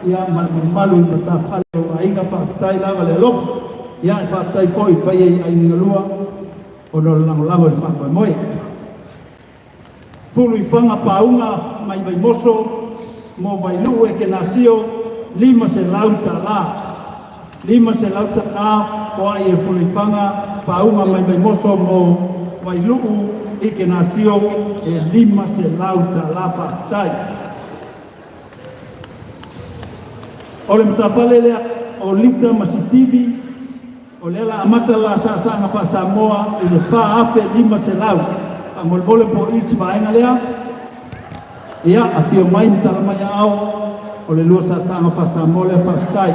ia malu i matawhale o aiga whaafitai lava le alofa ia e whaafitai fo i pai ai ninga lua o no lango le whaampai moe. Fulu i whanga paunga mai mai moso mo mai luu e ke nasio 5 se lauta la 5 se lauta la o ai e fulu i whanga paunga mai mai moso mo mai luu e ke nasio e 5 se lauta la whaafitai. O le matawhale lea o lika masitivi o le ala amata la sasanga wha Samoa i le wha afe 5 se lau a molbole po isi vaenga lea ia a fio mai mtala mai au o le lua sasanga wha Samoa le whaftai.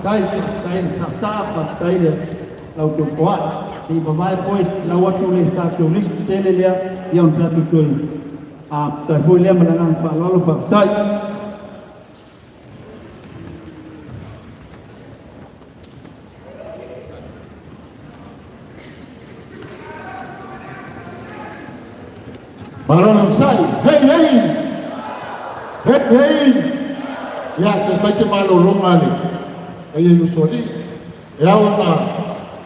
tai sa tai le lau tu foa i ba vai foi lau atu le ta tu lis tele le ia un pratu tu tai fui lea mananga whaalolo whaftai. Marana sai, hey hey, hey hey, ya se faz malo longale, aí eu sou ali, é a outra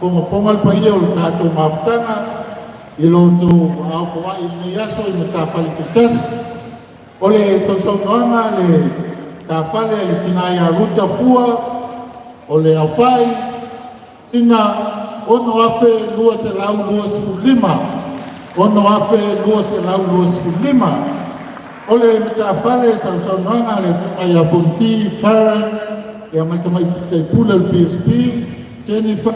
como formal paia o tato maftanga, e loto a foa e yaso e meta fali tetas, ole so noanga le ta fale le tinaya ruta fua, ole a fai, ina ono afe duas lau duas lima. Ono afe luas lau luas lima. Ole mita fale sa noanga le mai a fonti Farren ya mai tamai tai pula el PSP Jennifer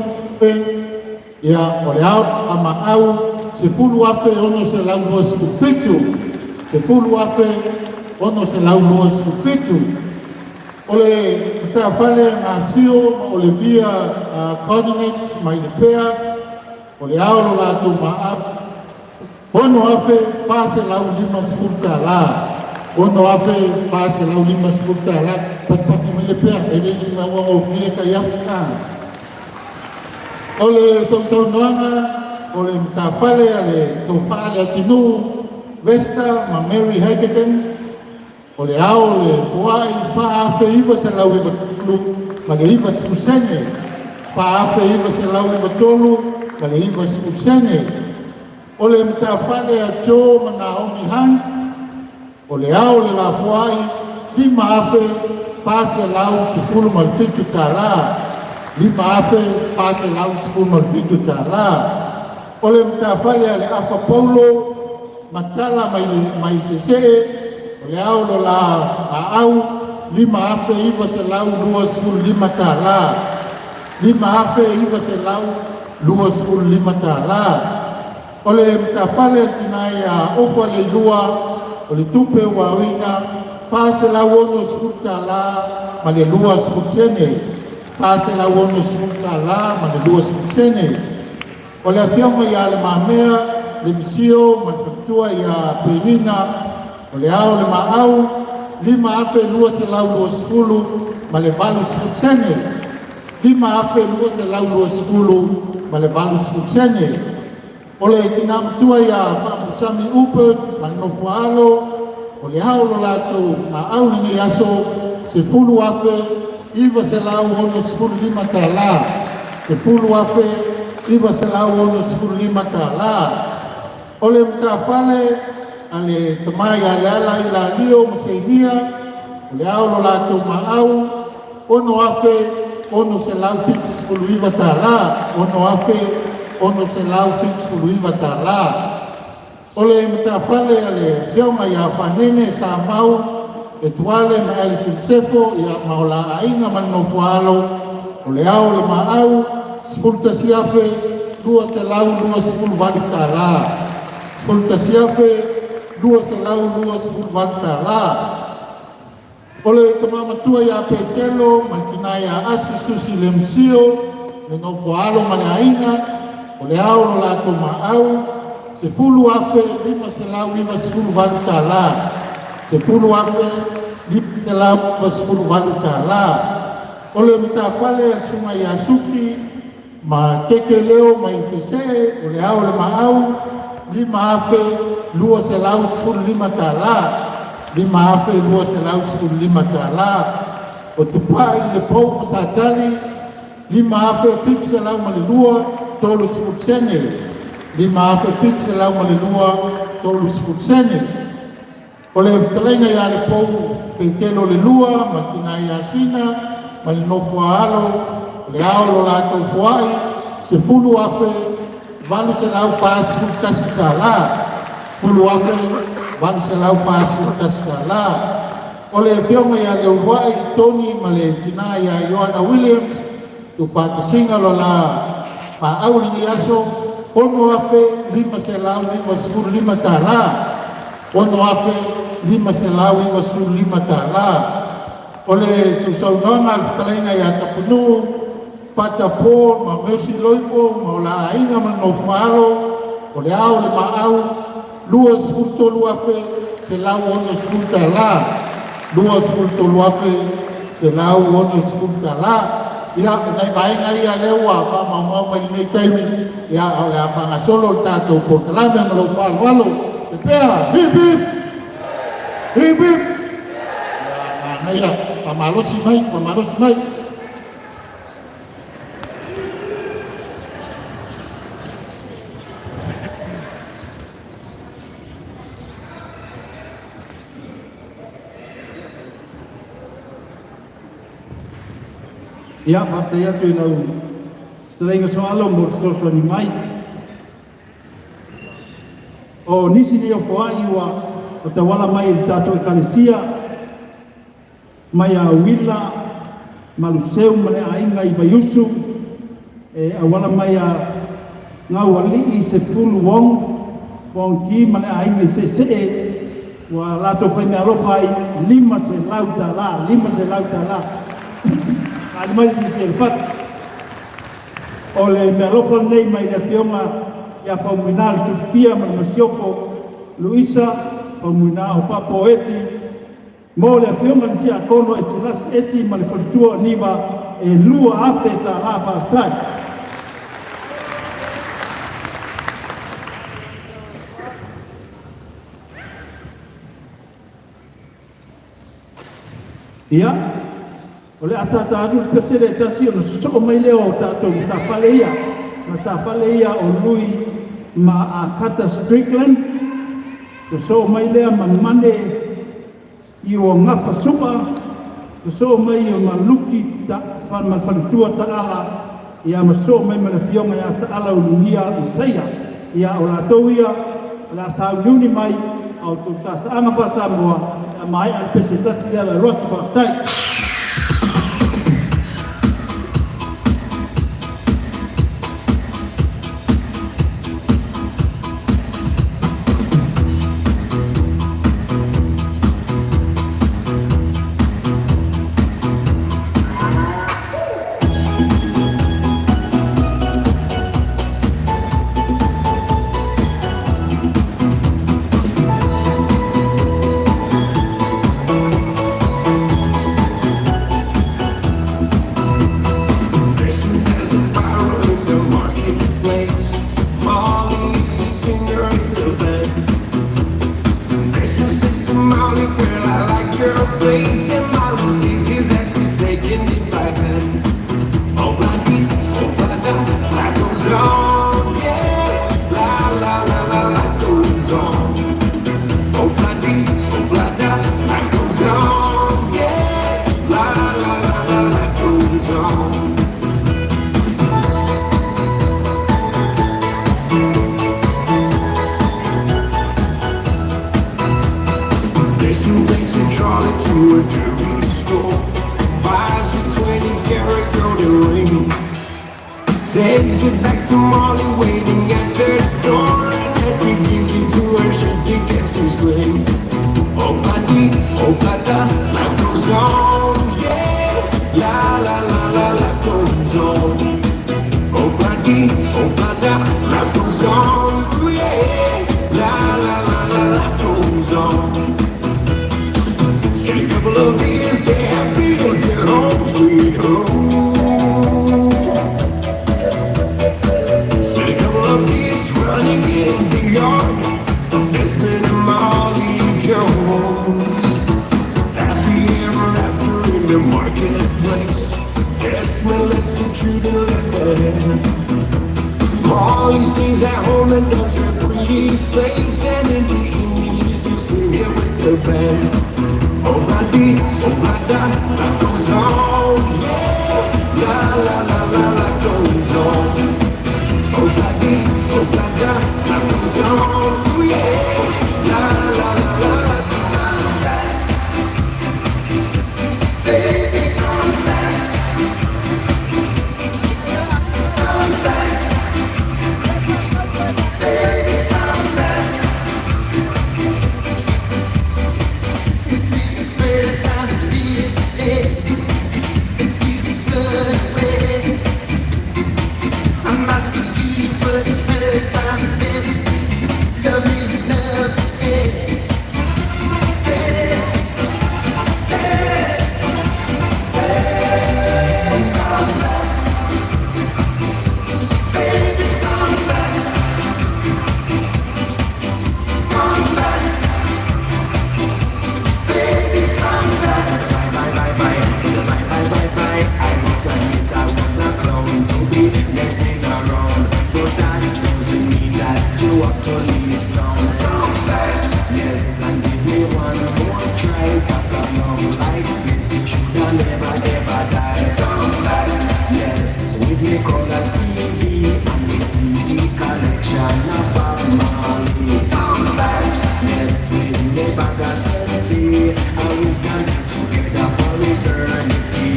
ya ole ama au se fulu afe ono se lau luas fitu. Se fulu afe ono se lau luas fitu. Ole mita fale nasio ole via coordinate mai le pea. Ole au lo la tu ma ono afe fase lau lima sepulta la. Ono afe fase lau lima sepulta la. Pat-pati melepea, ele lima wang ofie ka yafka. Ole sau noanga, ole mtafale ale tofale atinu, Vesta, ma Mary Hageden. Ole au le fuai fa afe iwa se lau iwa tulu, ma le iwa sepulsene. Fa afe iwa se lau iwa tolu, ma le iwa sepulsene. Ole mtafale a Joe Naomi Hunt, ole au le la fuai, lima afe fase lau sifulu malfitu tala, lima afe fase lau sifulu malfitu tala. Ole mtafale ale afa Paulo, matala mai sese, ole au lo la au, lima afe iwa se lau lua sifulu lima tala, lima afe iwa se lau lua sifulu lima tala. Ole mtafale tinai a ofa le lua, ole tupe wa winga, fase la wono sputa la, ma le lua sputsene, fase la wono sputa la, ma le lua sputsene. Ole afionga ya le mamea, le misio, manfatua ya penina, ole au le maau, lima afe lua se lau lua spulu, ma le balu sputsene. Lima afe lua se lau lua spulu, ma le balu sputsene. Ole tina mtua ya Musami Upe, Manofu Alo, ole hao lo lato na au ni yaso, se fulu afe, iwa se lau ono sifuru lima tala, se fulu afe, iwa se lau ono sifuru lima tala. Ole mtafale, ale tamai ale ala ila lio masainia, ole hao lo lato maau, ono afe, ono se lau fitu sifuru lima tala, ono afe, ono se lau fixu luiva tala. Ole mtafale ale fioma ya fanene sa mau etuale ma ele sefo ya maola aina manofu alo. Ole au le maau spulta siafe dua se lau dua spul vali tala. Spulta siafe dua se lau dua spul vali tala. Ole tamama tua ya petelo mantinaya asi susi lemsio manofu alo mane aina. Ole au lo lato maau, se fulu afe lima se lau lima sepulu valu tala. Se fulu afe lima se lau lima sepulu valu tala. Ole mtafale sunga ya suki, ma keke leo ma isese, ole au le maau, lima afe lua se lau sepulu lima tala. Lima afe lua se lau sepulu lima tala. O tupai le pou masatali, lima afe fik se lau malilua, tolu sputsene. Lima afe pitse lau malilua tolu sputsene. Ole vitalenga ya le pou peitelo le lua, matina ya sina, malinofu alo, le ao lo lato fuai, se fulu afe, valu se lau faas putasi tala. Fulu afe, valu se lau faas putasi tala. Ole fionga ya le uwai, Tony, male tina ya Joanna Williams, tu fatasinga lo la pa au ni yaso ono afe lima se lau lima sepuluh lima tala. Ono afe lima se lau lima sepuluh lima tala. Ole sausaunanga alfitalaina ya tapunu fatapo ma mesi loipo ma ola ainga ma nofalo ole au le ma au lua sepuluh afe se lau ono sfuta la, 23 afe, se lau ono sfuta la, ia ngai vaenga ia leua pa mamau mai nei taimi, ia au le afanga solo tatou portalame ma lo walo, te pea, hip hip, hip hip, ngai ia, pamalosi mai, Ia, whaftai atu i lau talenga soalo mo soso ni mai. O nisi ni o whaai ua o te wala mai i tātou ekalesia, mai a wila, maluseu mane a inga i vaiusu, a wala mai a ngau ali i se fulu wong ki mane a inga i se wa lato whai me alofai, 5 se lauta la. Ani mai ki te pat. O le me alofa nei mai le fionga ia whaumuina le tupia mai masioko Luisa, whaumuina o papo eti. Mo le fionga le tia kono e tilas eti ma le whalitua niwa e lua afe ta la whaatai. Ia, o le atata atu pesere e tasi o na sosoko mai leo o tatou na tawhale ia o lui ma a Kata Strickland, sosoko mai lea ma mane i o ngafa supa, sosoko mai o ma luki ma whalitua taala, ia ma sosoko mai ma le fionga ia taala o lunia i seia, ia o la tau ia, la sau luni mai, au tu tasa anga whasa moa, a mai al pese tasi lea la rotu whaftai. Takes you back to Molly waiting at the door, and as he gives you to her, she begins to sing. Oh, da, life goes on, yeah. La, la, la, la, life goes on. Oh, da, life goes on, yeah. La, la, la, la, life goes on. In a couple of years, get happy until home, sweet home. Running in the yard, Desmond and Molly Jones. Happy ever after in the marketplace. Desmond lets her shoot and let her head. Molly stays at home and does her pretty face, and in the evening she's still singing with the band. Oh, da, life goes on, yeah. La, la, la, la, life goes on. Oh, da, life goes on, yeah. La, la, la, la, baby, come back. Come back. Baby, come back. This is the first time it's been. one more try, 'cause a love like this should never ever die. Come back, yes, with the color TV and the CD collection of Bob Marley. Come back, yes, with the bag of sexy, and we can be together for eternity.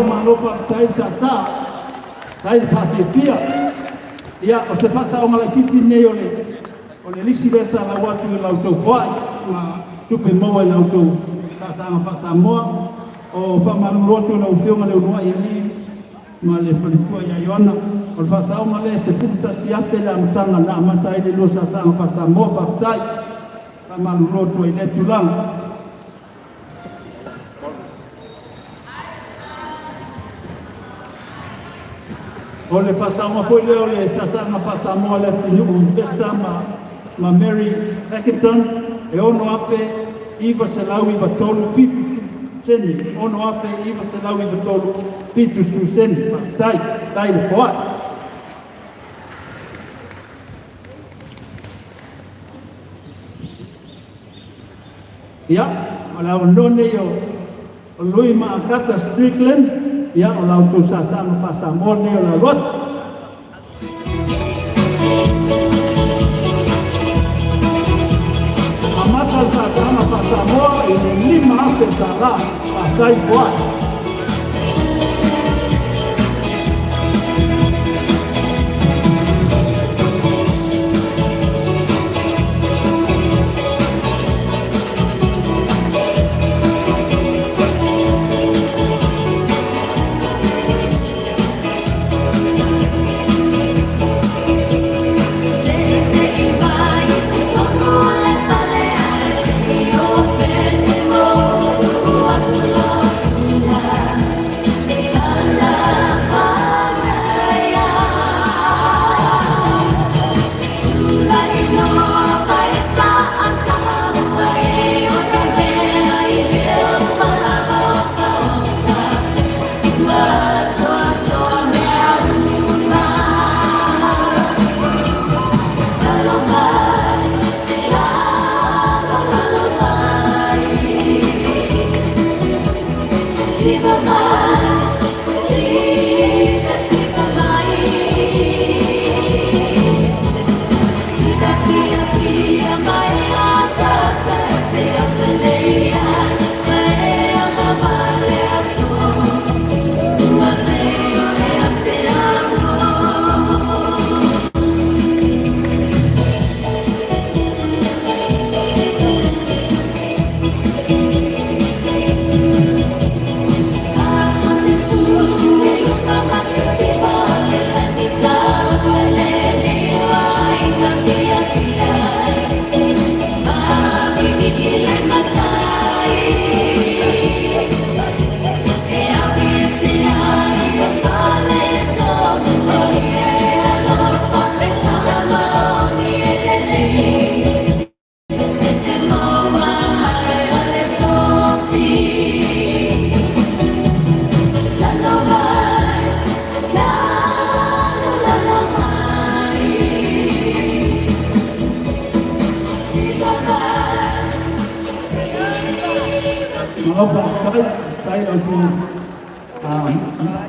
Malo whakatai sa tai whakewhia. Ia, o se whasa o malakiti nei o le lisi wesa la watu i lau tau whai, ma tupe maua i lau tau kasanga whasa moa, o whamaru rotu lau whionga leo noa i ani, ma le whalikua i Ioana, o le whasa o male se puta si afe le amatanga na amatai le lo sa sanga whasa moa whakatai, whamaru rotu i le tulanga. O le whasaunga foi leo le sasanga whasamoa le tinu Vesta ma Mary Hackerton e ono afe iwa se lau iwa tolu pitu seni. Ono afe iwa se lau iwa tolu pitu su seni. Tai le whaat. Ia, o lau none o lui ma akata Strickland. Ia, o lau tu sasanga whasamoa ne o lau rotu. Amata sasanga whasamoa i le lima afe tala a kai poa. Mau tai au tu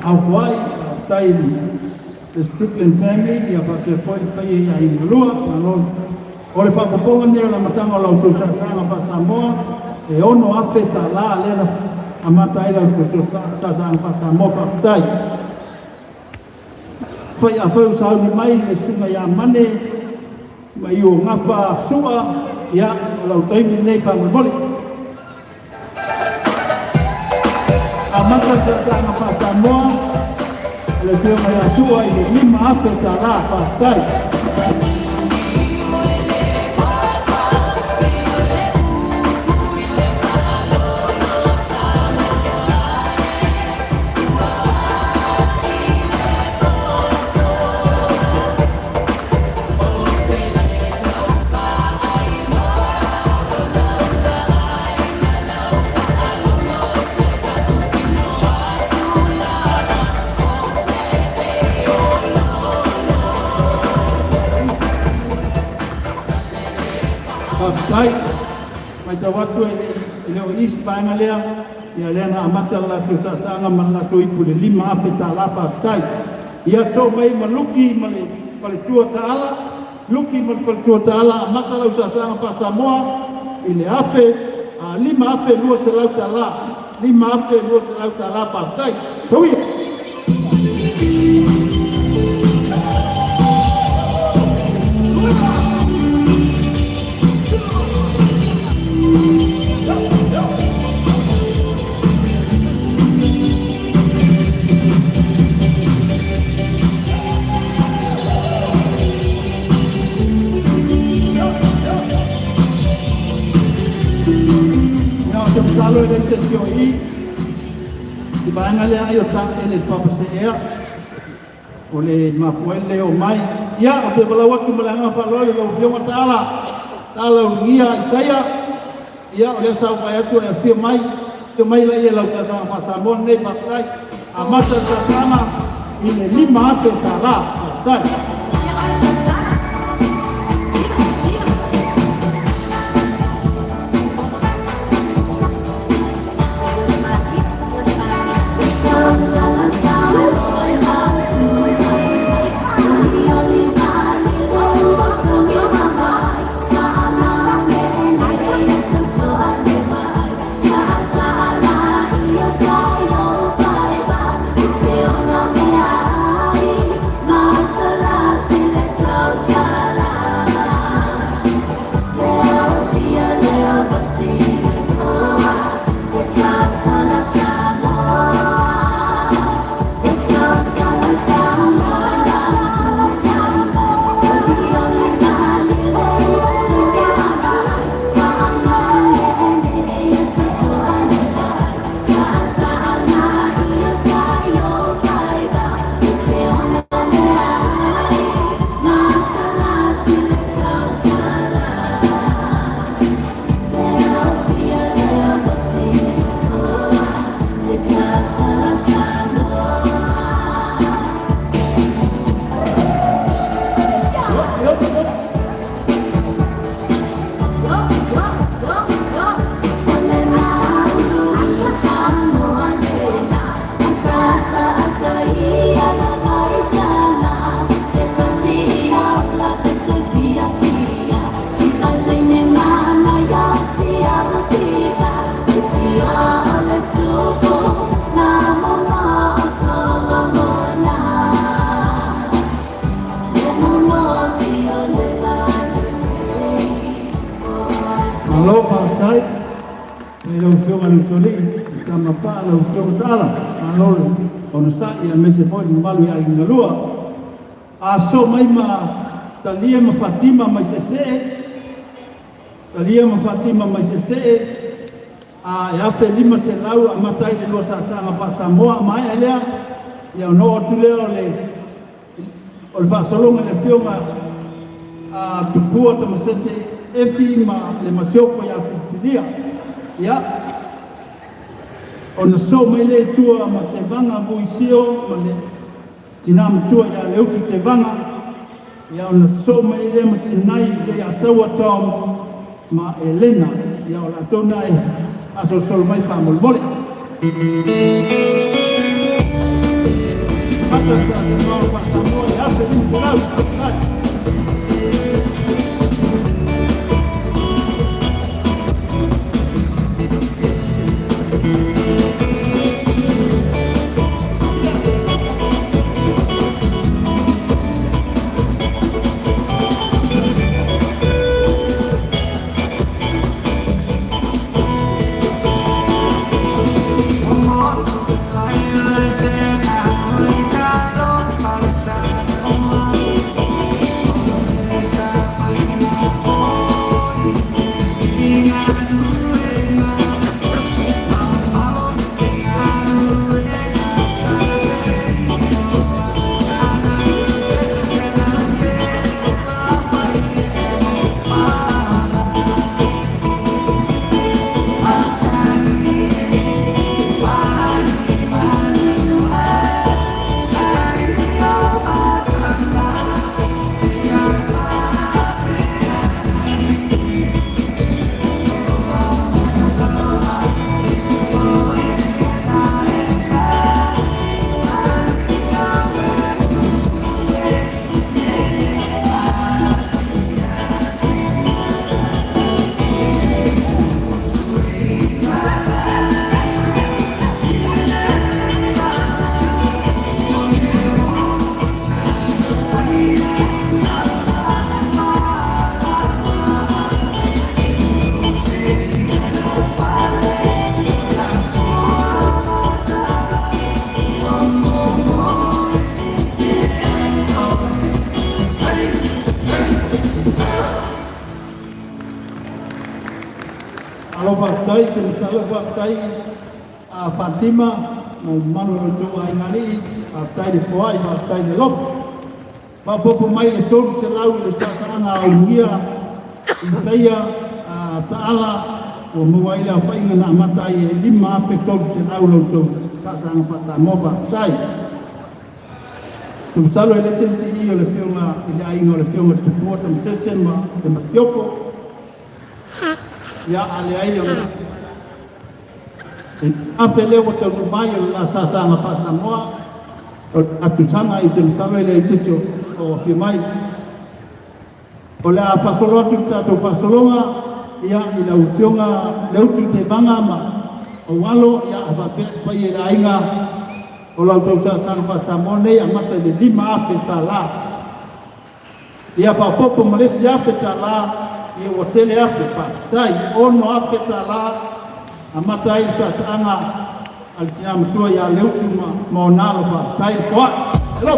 au fuai tai the Strickland family ia pa ke foi pai ai lua no ole fa poponga ne la matanga la tu sa fa Samoa e ono afeta la lena amata ai la tu sa fa Samoa fa tai foi a foi sa ni mai le sunga ya mane mai o ngafa sua ya la tai mi nei fa mole amata sa fa Samoa le tio mai a sua i lima afeta la fa tai Kai, mai te watu e leo isi paenga lea, ia lea na amata la tu sasanga ma la tu ipu le lima afe ta lapa kai. Ia so mai ma luki ma le tua taala, luki ma le tua taala, amata la sasanga pa Samoa, i le afe, lima afe lua se lau ta la, lima afe lua se lau ta la pa kai. So ia. Salo ele tesio I di banga le ayo ta ele papa se ea o le mafuele o mai ia o te wala watu malanga whalole lo whionga tala o ngia Isaia ia o le sau pai atu e whio mai te mai la ia lau tasanga whasamon ne patai a mata tasanga i le lima ate tala patai Hello, Pastor. Hello, Fiona Tuli. Kama pa la Fiona Tala. Hello, on sa ia mese foi malu ia ingalua. Aso mai ma talia ma Fatima mai sese. Talia ma Fatima mai sese. Ia fe lima se lau a matai le losa sa pa Samoa mai elea. Ia no tule o le fasolonga le Fiona tupua ta masese efi ma le masioko ya filia ya ona so mai le tua ma te vanga buisio ma le tinam tua ya le uti te vanga ya ona so mai le ma tinai le atawa tom ma Elena ya ola tona aso sol mai whamolmole. Mata sa te mau whasamoa e ase ni te lau. Alofa tai ke alofa tai a Fatima no manu no ai ngani a tai de foi a tai de lof ba popo mai le tolu se lau le sasanga o ngia isaia a taala o muai la fainga na mata i lima pe tolu se lau lo to sasanga fa mova tai tu salo ele te si o le filma ile ai no le filma tu porta me sesen ma de mastiopo ya ale ai o a fele o te mai la sasanga fa Samoa o atutanga i te salo ele sisio o fi mai o le a fasolo atu tatou fasolonga ia i lau fionga leutu te vanga ma o walo ia a fape pai e la inga o lau tau sasanga fa Samoa nei a mata le lima afe ta la ia fa popo malesi afe ta la ia o tele afe pa tai ono afe ta la a mata i sasanga al tina matua ia leutu ma o nalo fa tai koa hello.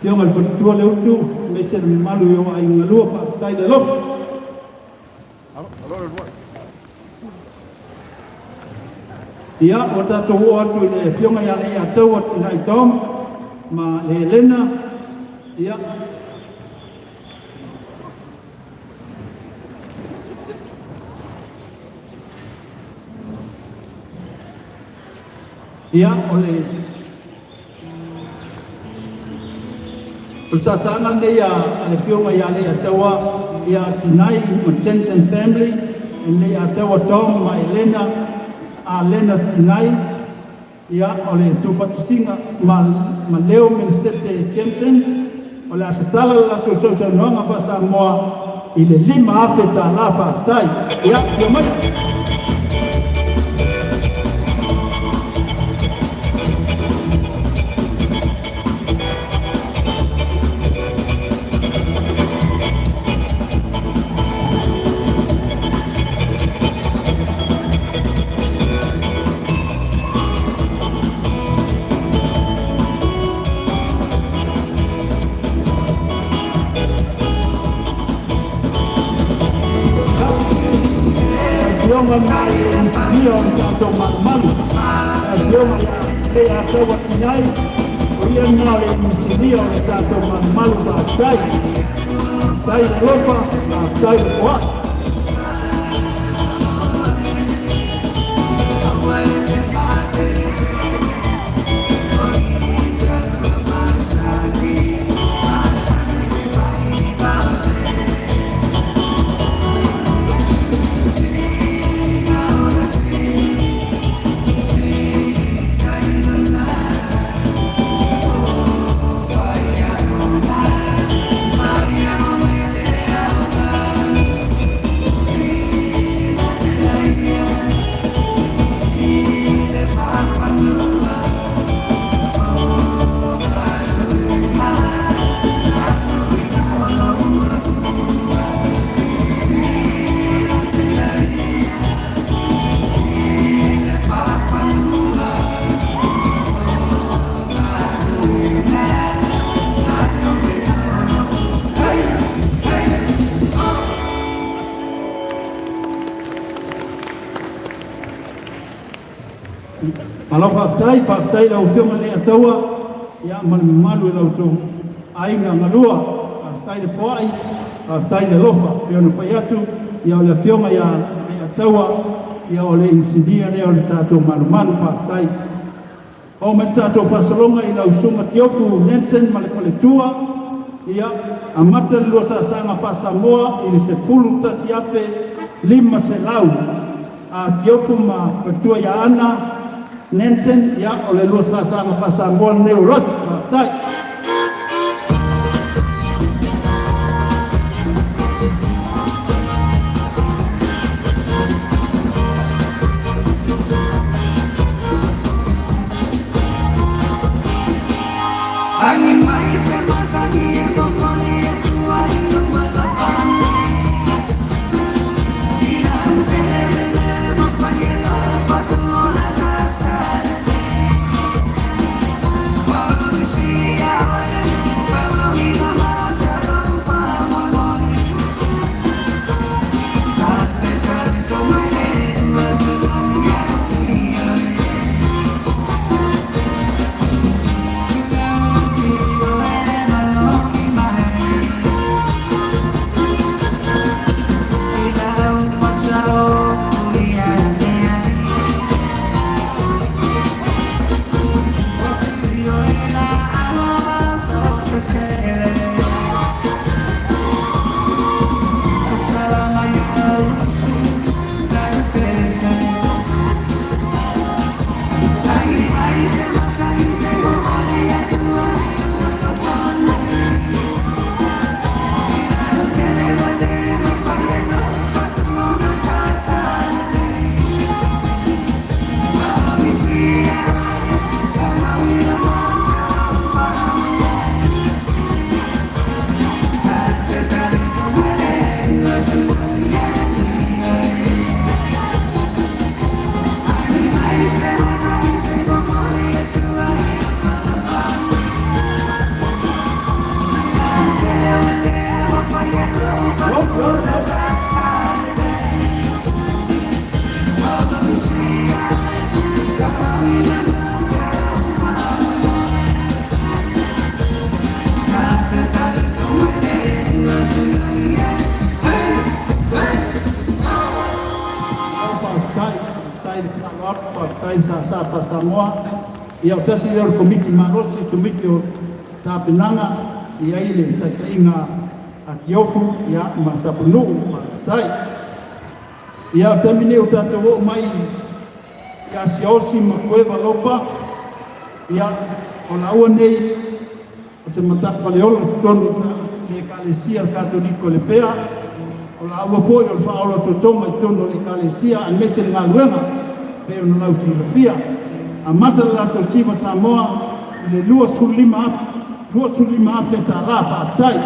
Pionga le whatua leo tu, me se malu yo ai ngalua whaatai le lofa. Ia, o tātou o atu i le pionga ia le a tau ati nai tom, ma le Helena, ia. Ia, o sasanga nei le pionga ia le a taua, ia tinai ma Jensen family, nei a taua tom ma Helena, a Lena tinai, ia o le tūwhatisinga ma leo Minnesete Jensen, o le atatala la tū sau noanga whasa moa i le 5 afe tā la whaatai. Ia, ia mai. Pionga mai nio i tātou malu. Pionga le a taua tinai, o ia nā le insinio le tātou malu whaatai. Tai le lofa, tai le poa. Malo whaatai lau whionga le ataua, ia malu e lau tō ainga ngalua, whaatai le whaai, whaatai le lofa, pia na whai atu, ia o le whionga ia le ataua, ia o le insidia lea o le tātou malu whaatai. O me tātou whasalonga i lau sunga tiofu Nelson ma le Koletua, ia amata le lua sanga whasamoa i le se fulu tasi ape 5 se lau, a tiofu ma Koletua ia ana, Nelson, ia o le lua sanga whasamoa neo rotu, whaatai. sa pa Samoa ia o tasi leo komiti malosi komiti o tāpenanga ia ile tainga a kiofu ia ma tapunu ma tai ia o tamine o tātou o mai ia siosi ma kueva lopa ia o laua nei o se matapa leolo tonu le kalesia katoliko le pea o laua foi o le whaolo totonga i tonu le kalesia an mese le ngā luenga pe o na lau silofia a mata la to siva Samoa i le lua sulima afe ta la whaatai.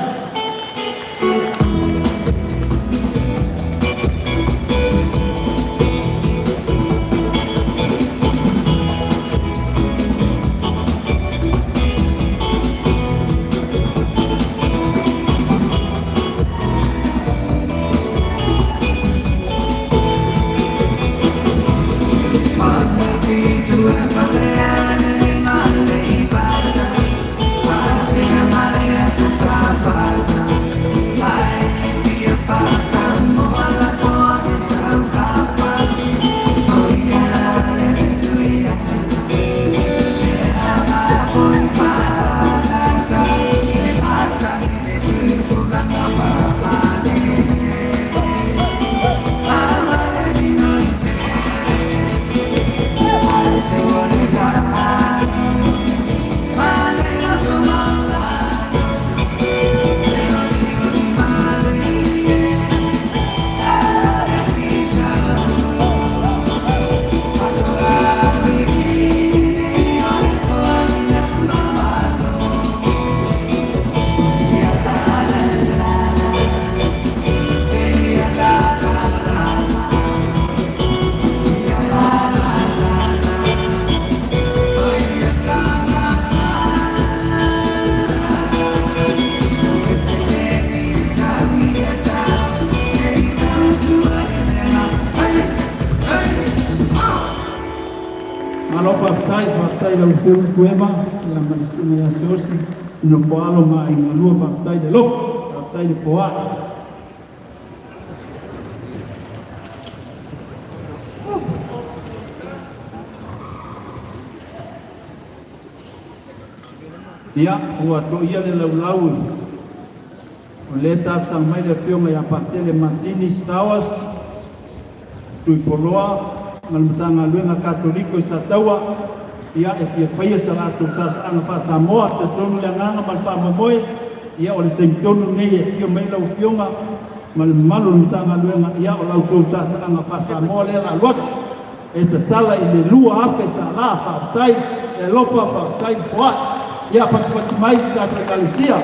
Whaftai lau whiu kuema, ia manistina ia seosi, ino poalo ma i ngalua whaftai de lofu, whaftai de poa. Ia, ua to ia le laulau, o le tasa mai le whiunga ia patele Martini Stowers, tui poloa, malmatanga luenga katoliko i sa taua, ia e kia whaia sa rātou sāsaanga wha Samoa, te tonu le nganga mal whamamoe, ia o le teitonu nei e kia mai lau whiunga, mal malu mtanga luenga, ia o lau tau sāsaanga wha Samoa le la luat, e te tala i le lua afe ta la whaatai, e lofa whaatai poa, ia pakipati mai tātou kalisia.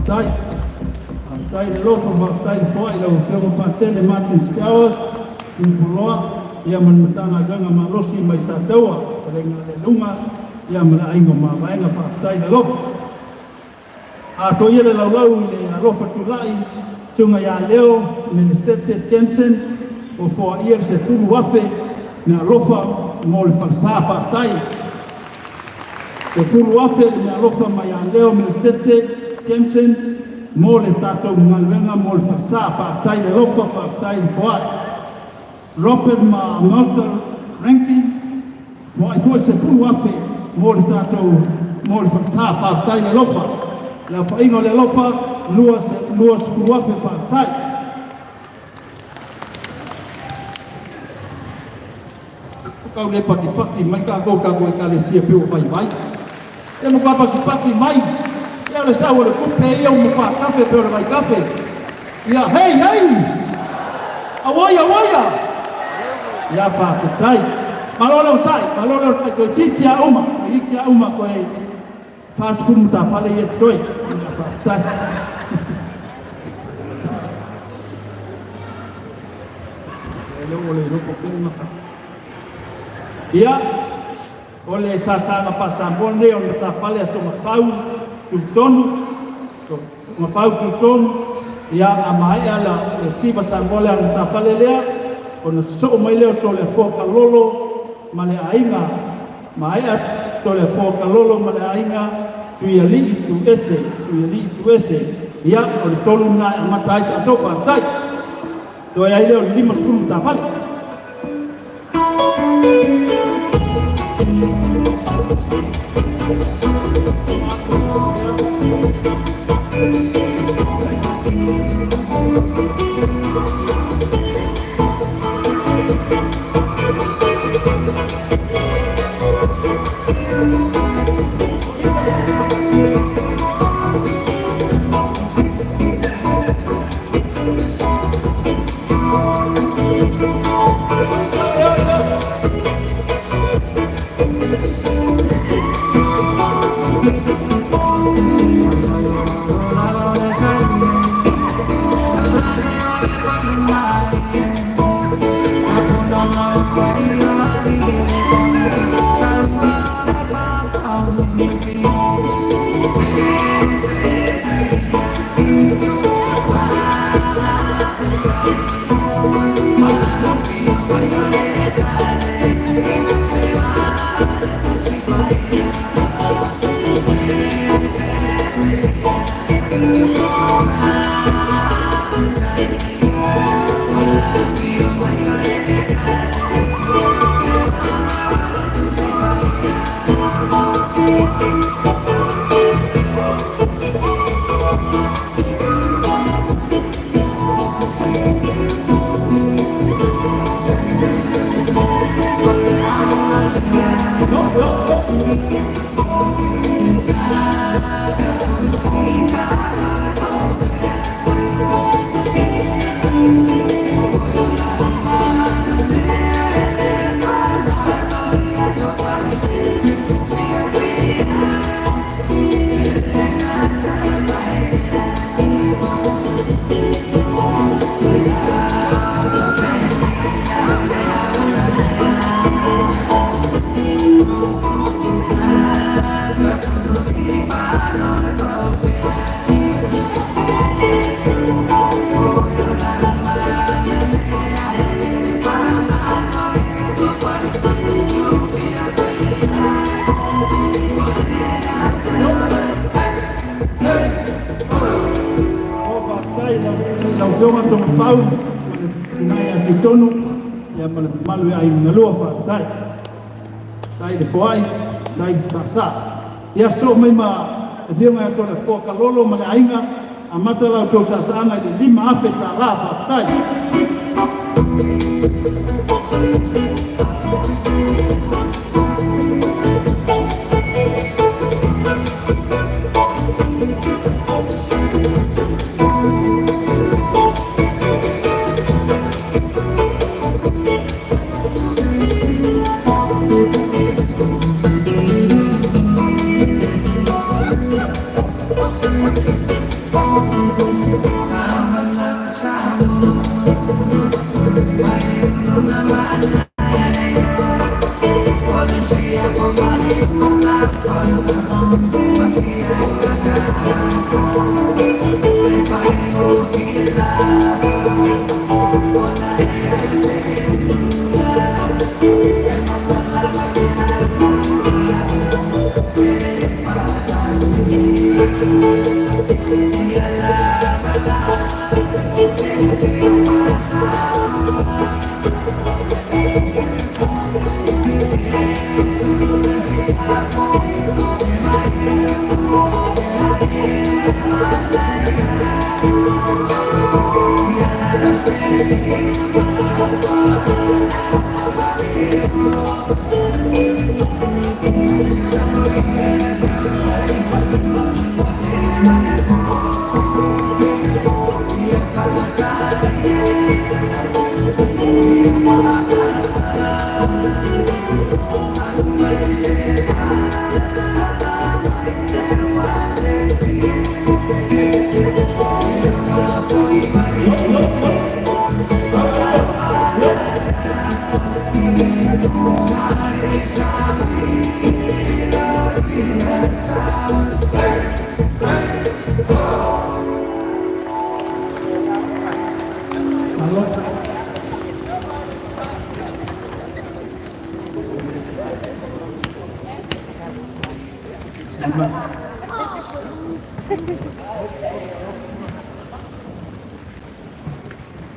whaktai. Whaktai le lofa, whaktai le whai, lau whionga pātele Martin Stowers, Pupuloa, ia manmatanga ganga malosi mai sa taua, parenga le lunga, ia mana aingo mawaenga whaktai le lofa. A to ia le laulau i le alofa tulai, tunga ia leo, Minnesota Jensen, o fua ia se furu wafe, me alofa mo le whaksa whaktai. E furu wafe me alofa mai a leo Minnesota Jensen, mo le tātou ngalwenga mo le whaksa whaktai le lofa whaktai le fuai. Robert ma Malta Rankin, fuai fuai se furu wafe mo le tātou mo le whaksa whaktai le lofa. La whaingo le lofa, luas furu wafe whaktai. Kau le paki mai ka go ka le sia pe o vai vai. E mo ka paki mai. E le sa o le kupe e o mo pa kafe pe o vai kafe. Ia hey. Awaya. Ia fa tai. Malolo sai ko titia uma ko e fast food ta fale ye toi. Ia fa tai. Le ropo pe maka. Ia, o le sasanga whasambone o le tawhale ato mawhau tultonu, ia a mai ala le siva sambole a le tawhale lea, o na so mai leo to le whoka lolo ma le ainga, mai a to le whoka lolo ma le ainga, tui ali i tu ese, ia o le tolu na a matai ta topa tai, to ai leo lima suru tawhale. Tai de foi, tai sasa. Ia so mai ma e vinga to le foka lolo ma le ainga a mata la to sasa anga de lima afe ta la fa tai.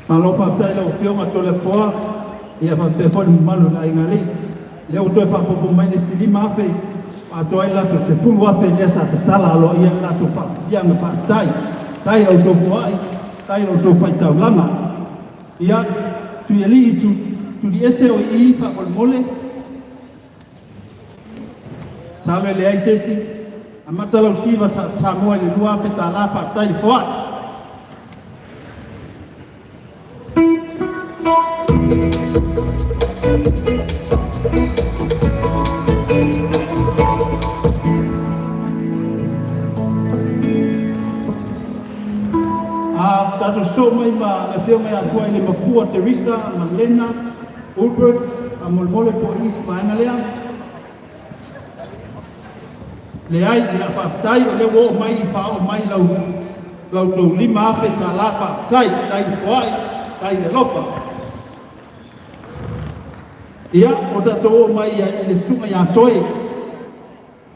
Malo whaftai lau whionga tole whoa, ia whapea whoni malu la ingali. Leo toi whapopo mai le silima awhi, a toi lato se fulu awhi lea sa te tala alo ia lato whapianga whaftai. Tai au tō whuai, tai au tō whaitau langa. Ia, tu ia li tu di ese o i whakol mole. Salo le ai sesi, a matalau siva sa mua le lua awhi ta la whaftai whuai. Tato so mai ma na feo mai atua ile mafua Teresa, Malena, Ulbert, a molmole po isi maenga lea. Le ai, le a whaftai o le wo mai i whao mai lau tau lima awhi ta la whaftai, tai whuai, tai le lofa. Ia, o tato o mai i le sunga ia toe.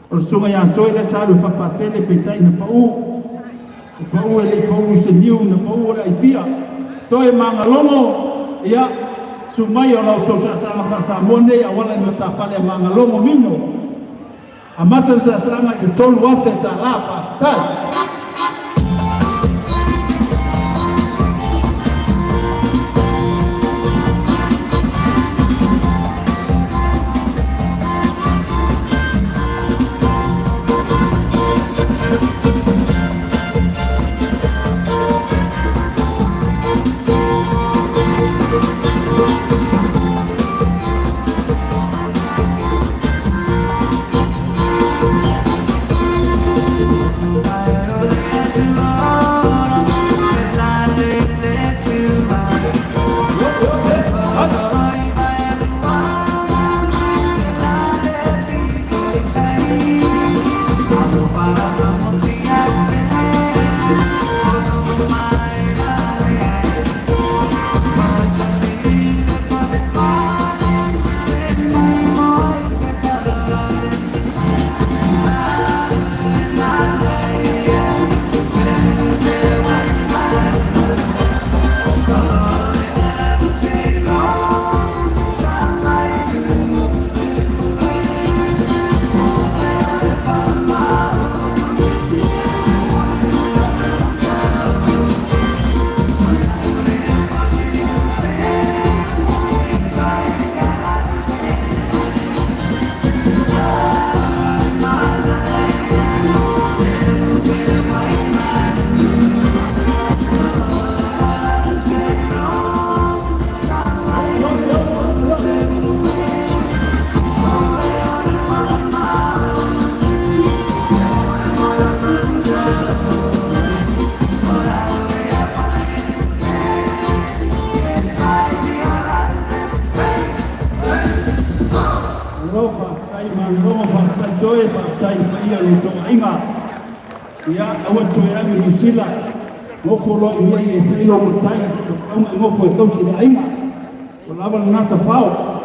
O le sunga ia toe le salu whapatele pe tai na pau. Pau e le pau se niu na pau ora i pia. Toi manga longo, ia, sumai o lau tau sa mone, a wala ni ta whale manga longo mino. A matan sa sanga i tolu awhi ta la whaftai. I tai ia lo to inga ia awa tu ia ni sila mo folo ia e filo mo tai mo fo to sila inga o lava na ta fao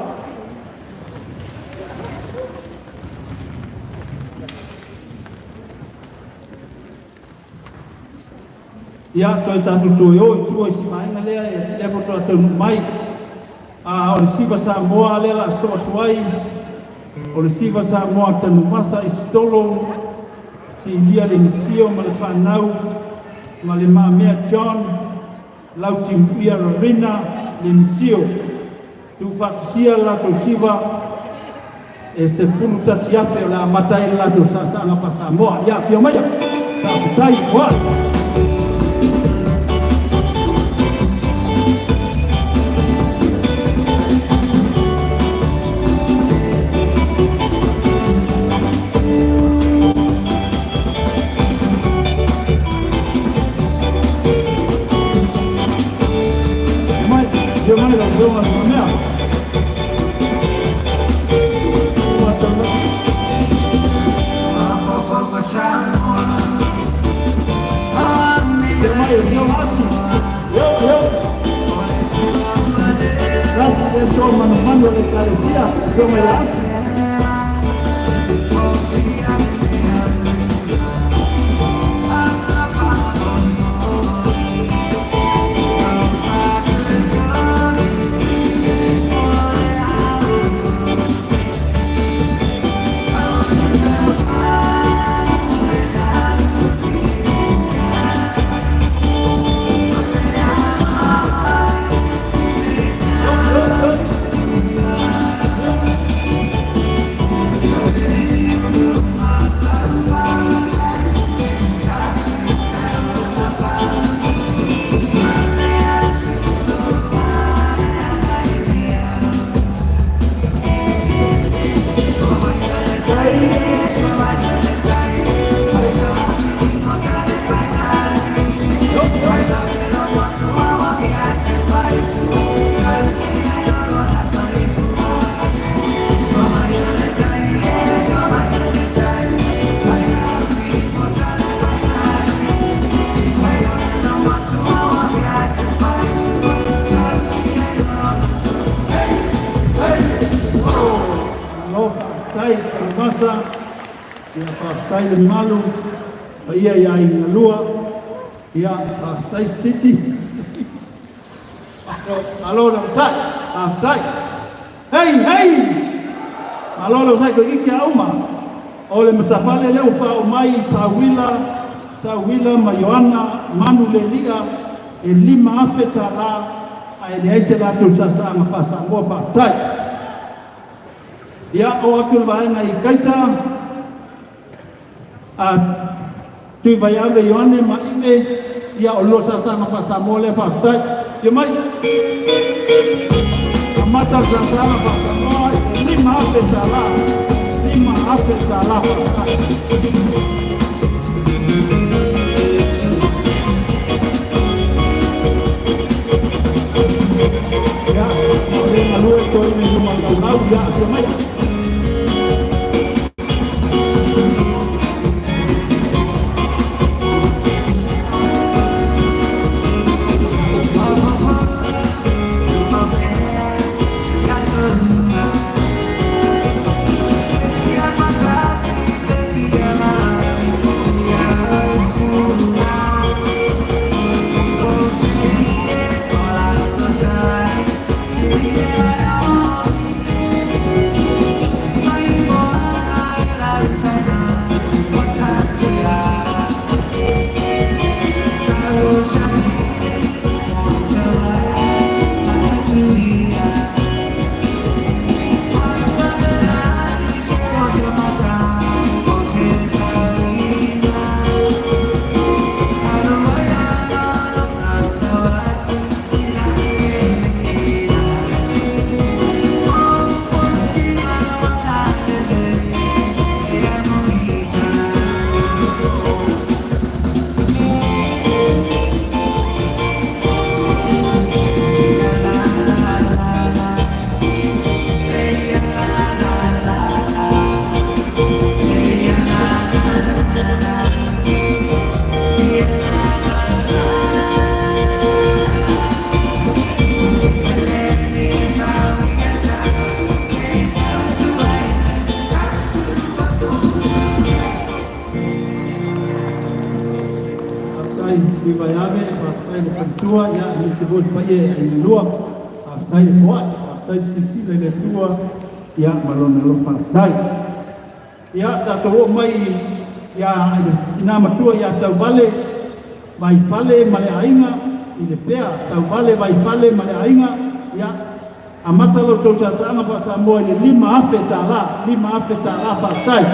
ia to ta tu yo tu si mai na le po to mai o le siva sa moa le la so tuai o le siva sa moa tanu masa istolo si dia le misio ma le whanau ma le mamea John lauti ia rina le misio tu whakisia la to siva e se funu tasiape o la matai la to sa nga pasa moa ia pio mai ta tai wa Yo me lo veo más o menos. Gracias a mano le carecía, yo me la hace. Pastai le malu, ia ia ina lua, ia pastai stiti. Alo na usai, pastai. Hey! Alo na usai ko iki auma. Ole matafale leo fa umai Sawila Mayoana Manu le liga e lima afeta la ai le ese la tu sa nga pasa mo pastai. Ia o atul vai ngai kaisa tu vai ave Ioane ma ime ia o losa sa nga pasa mo le pastai. Ia mai amata sa nga pasa mo lima afeta la pastai. Ya, oleh malu itu ini cuma tahu ya, cuma ya. tai viva ave whaatai le whantua ia ni se vod pa e ai lua whaatai le foa whaatai sisi le tua ia malona lo whaatai ia tātou o mai ia tina matua ia tau vale vai fale male ainga i le pea tau vale vai fale male ainga ia a matalo tau sa sanga pa sa moa i le lima afe tala whaatai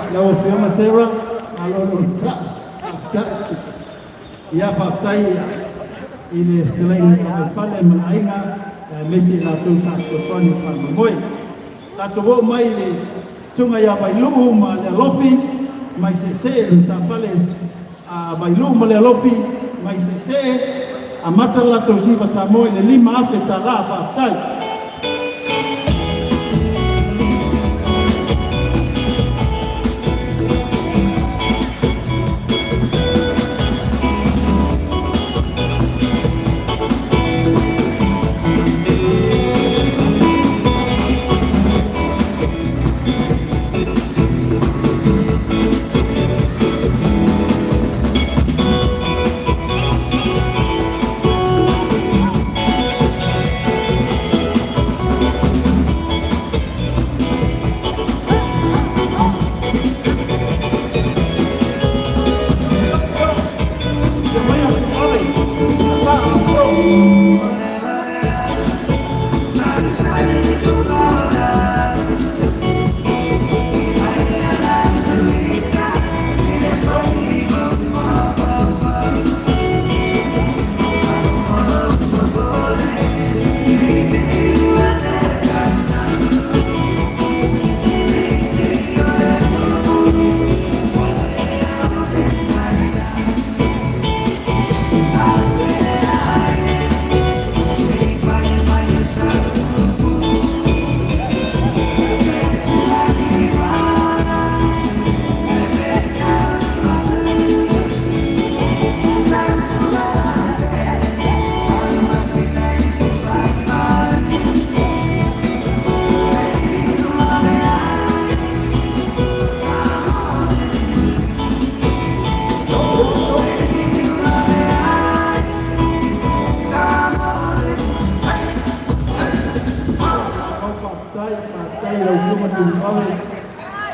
Lau fiama sera, alo no ta, ia whaatai i le skelai o whale manainga, mesi la tu sa kutwani whanamoi. Tato wo mai le tunga ia Bailu'u ma le alofi, mai se se le ta whale Bailu'u ma le alofi, mai se se a mata la tu siva Samoa le lima afe ta la whaatai.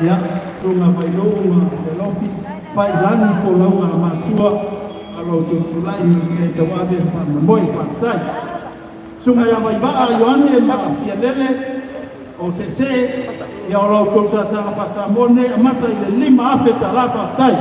Ya, tunga Bailu'u ma le lofi, fai lani fo launga matua, alo tulai ni te wabe whanamoi whaatai. Sunga ia mai waa Ioane ma Pialele, o se se, ia o lau kousa sa Pasamone, amata i le lima afe ta la whaatai.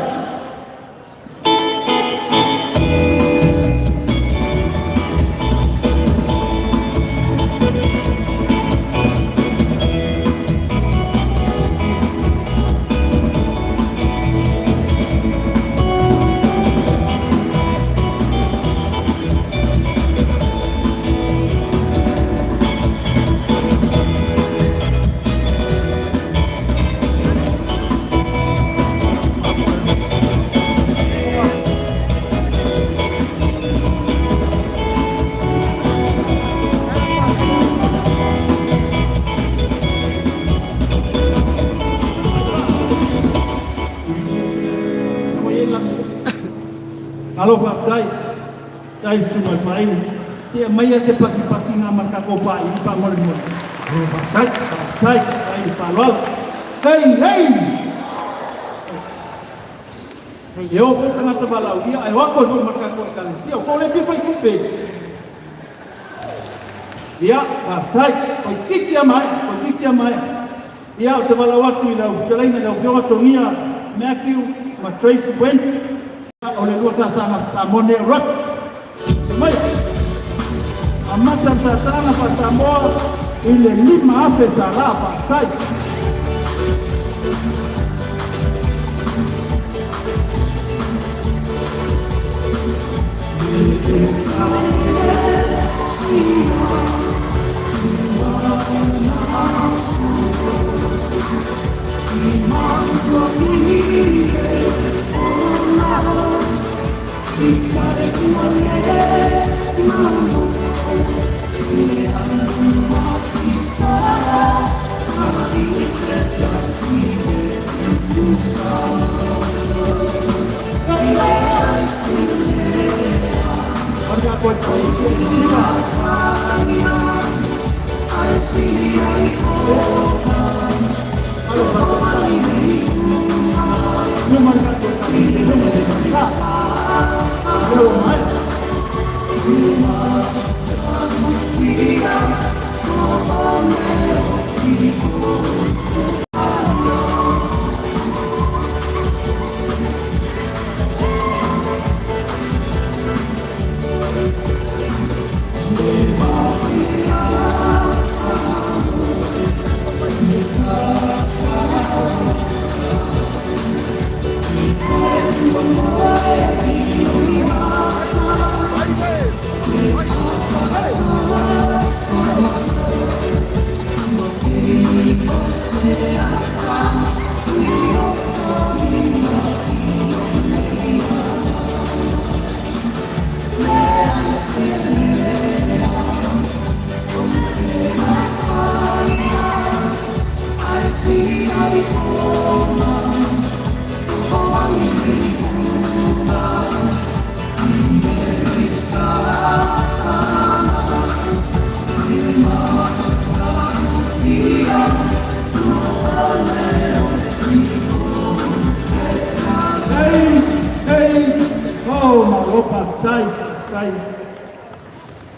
alo whaktai, tai sungai whai, tia maia se paki ngā marka ko whai, i pa mole mole. Whaktai, ai whalwala. Hei! E o ko tangata walau ia, ai wako so marka ko kalisia, ko le pipai kupe. Ia, whaktai, koi kiki a mai. Ia, o te walau atu i lau whteleina, lau whionga tongia, Matthew, ma Tracy Wen, o le lua sa mone rak. Mai, a mata sa tanga pa Samoa, i le 5 afe sa la whaktai.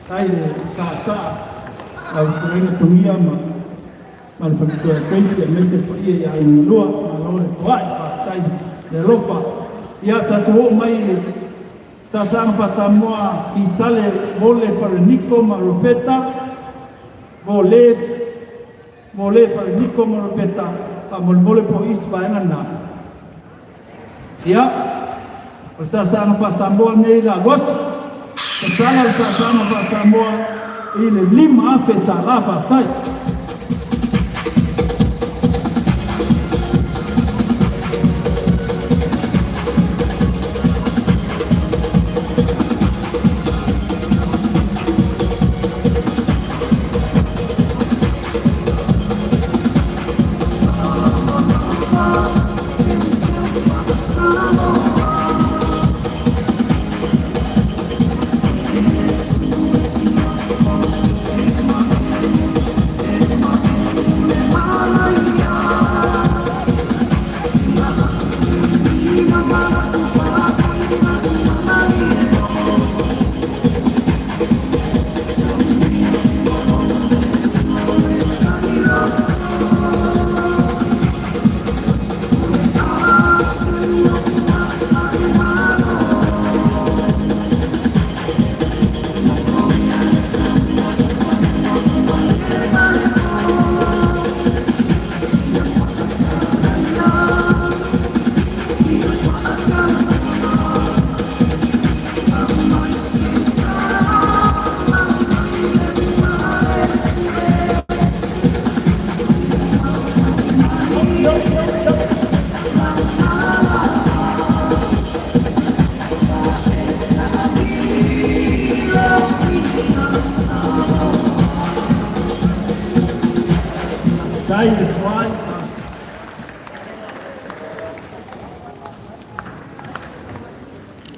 Tai sa au tūrenga tungia ma le whakitoa Tracy a mese pa ia i ingoa ma lore toai tai le lopa ia tatu o mai le ta sanga fa Samoa i tale mole Fareniko ma Rupeta mole Fareniko ma Rupeta pa mole po isi vaenga na ia o ta sanga fa Samoa nei la lotu Tana sama fa Samoa i le 5 afe ta lava fai.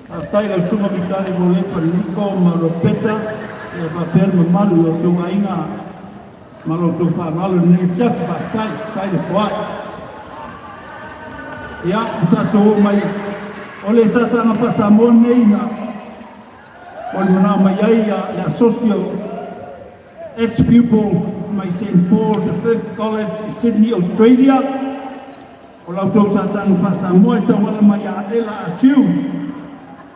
Aftai la sunga vitali vole faliko maropeta e papel mamalu lo tu ainga malo tu fa malo ni fiaf aftai tai le fuat ya utato mai ole sasa na pasamone ina ole mana mai ya la socio ex-pupil my St. Paul the Fifth College Sydney, Australia. Ola tau sasa na pasamoe tawala mai a ela atiu.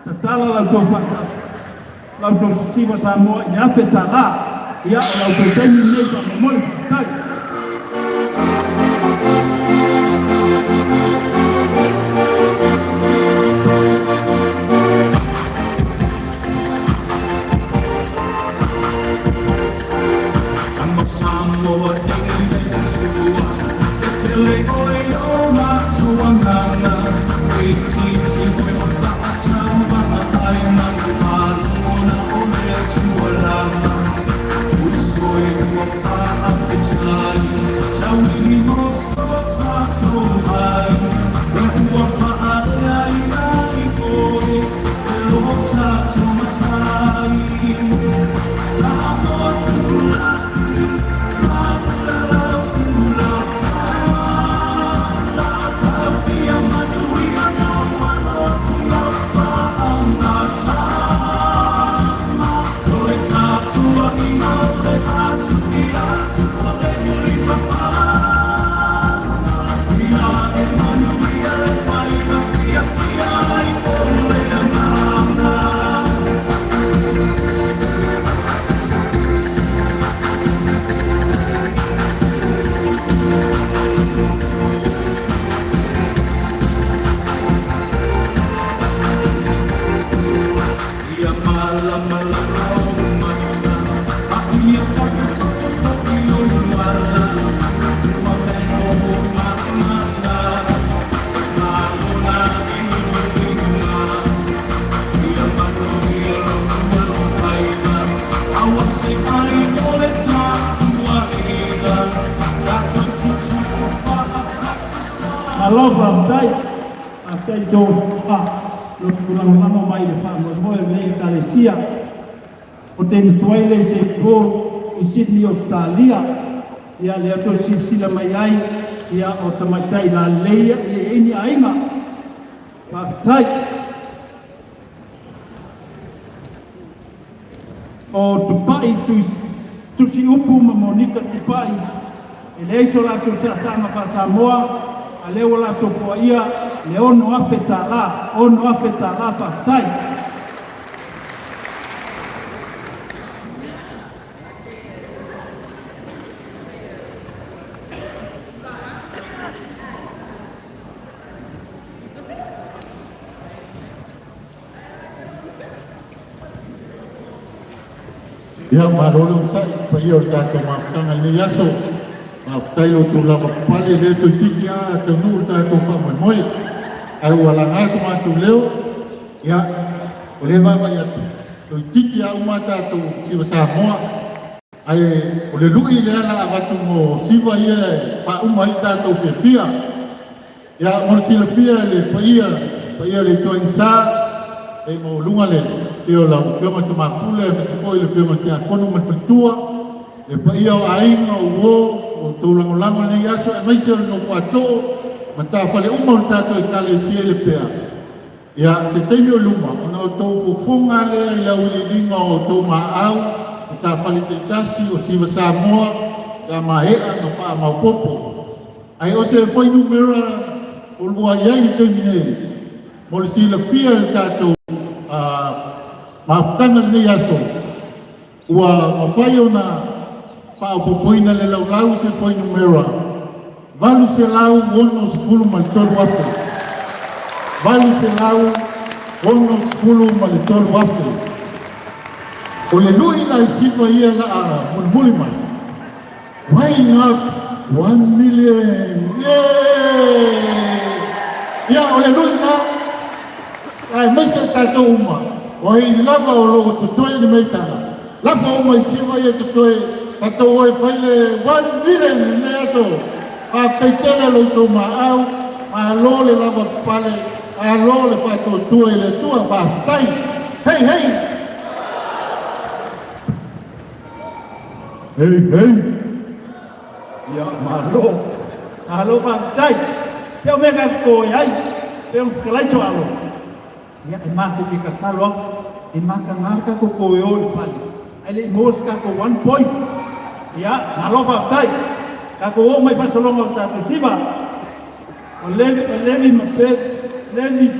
Tatala lau tau fata, lau tau siwa Samoa i afe tala, ia lau tau taimi nei pa mamoi kai. Samoa taimi nei tua, e pele oi o matuanganga, e titi koe mata. Alofa aftai tō lo pulang mai le wha moe mei Kalesia o tēne tuaile St. Paul i Sydney, Australia ia le ato sila mai ai ia o tamaitai la leia i le eni ainga aftai o tupai tusi upu ma Monica tupai e le iso la tu sasanga pa Samoa a leo la tofo ia le ono afetala fatai Ia marolong sai pa ia tato maftanga ni yaso maftai lo tu la pale le tu tikia te nur tato pa moi ai wala ngaso ma tu leo ia ole va ya tu tikia uma tato si Samoa ai ole lui le ala watu mo siwa ia pa uma tato pia ia mo silfia le pa ia le to insa e mo lunga le io la pioma tu mapule poi le pioma ti akono ma fitua e pa ia ainga o to lango ni yaso e mai se no fato ma ta fale uma tato e kale si le pea ia se te mio luma ona to fofonga le la ulilinga o to ma au ta fale te tasi o si Samoa ya mahea no pa ma popo ai o se foi numero o lua ia i te mine mo si le fia tato maftanga ni yaso ua mawhai o na whaopopoina le lau se foi numera valu se lau ono sfulu malitolu afe valu se lau ono sfulu malitolu afe o le lui la isifa ia la a mulmuli mai why not 1 million ia o le lui na ai mese tato uma o i lava o lo tutoe ni meitana lava o mai siwa ia tutoe tato o e whaile 1 million ne aso a teitele lo to ma au ma lo le lava pale alo le whai tō tua i le tua whāwhitai. Hei, hei! Hei, hei! Ia, malo! Alo whātai! Teo me ka koe ai! Peo whakalaiso alo! Ia, e māku ki ka talo, e māka ngārka ko koe o i whali. Ai le mōs ka ko 1 point. Ia, malo whātai! Ka ko o mai whasalonga o tātou siwa. O Levi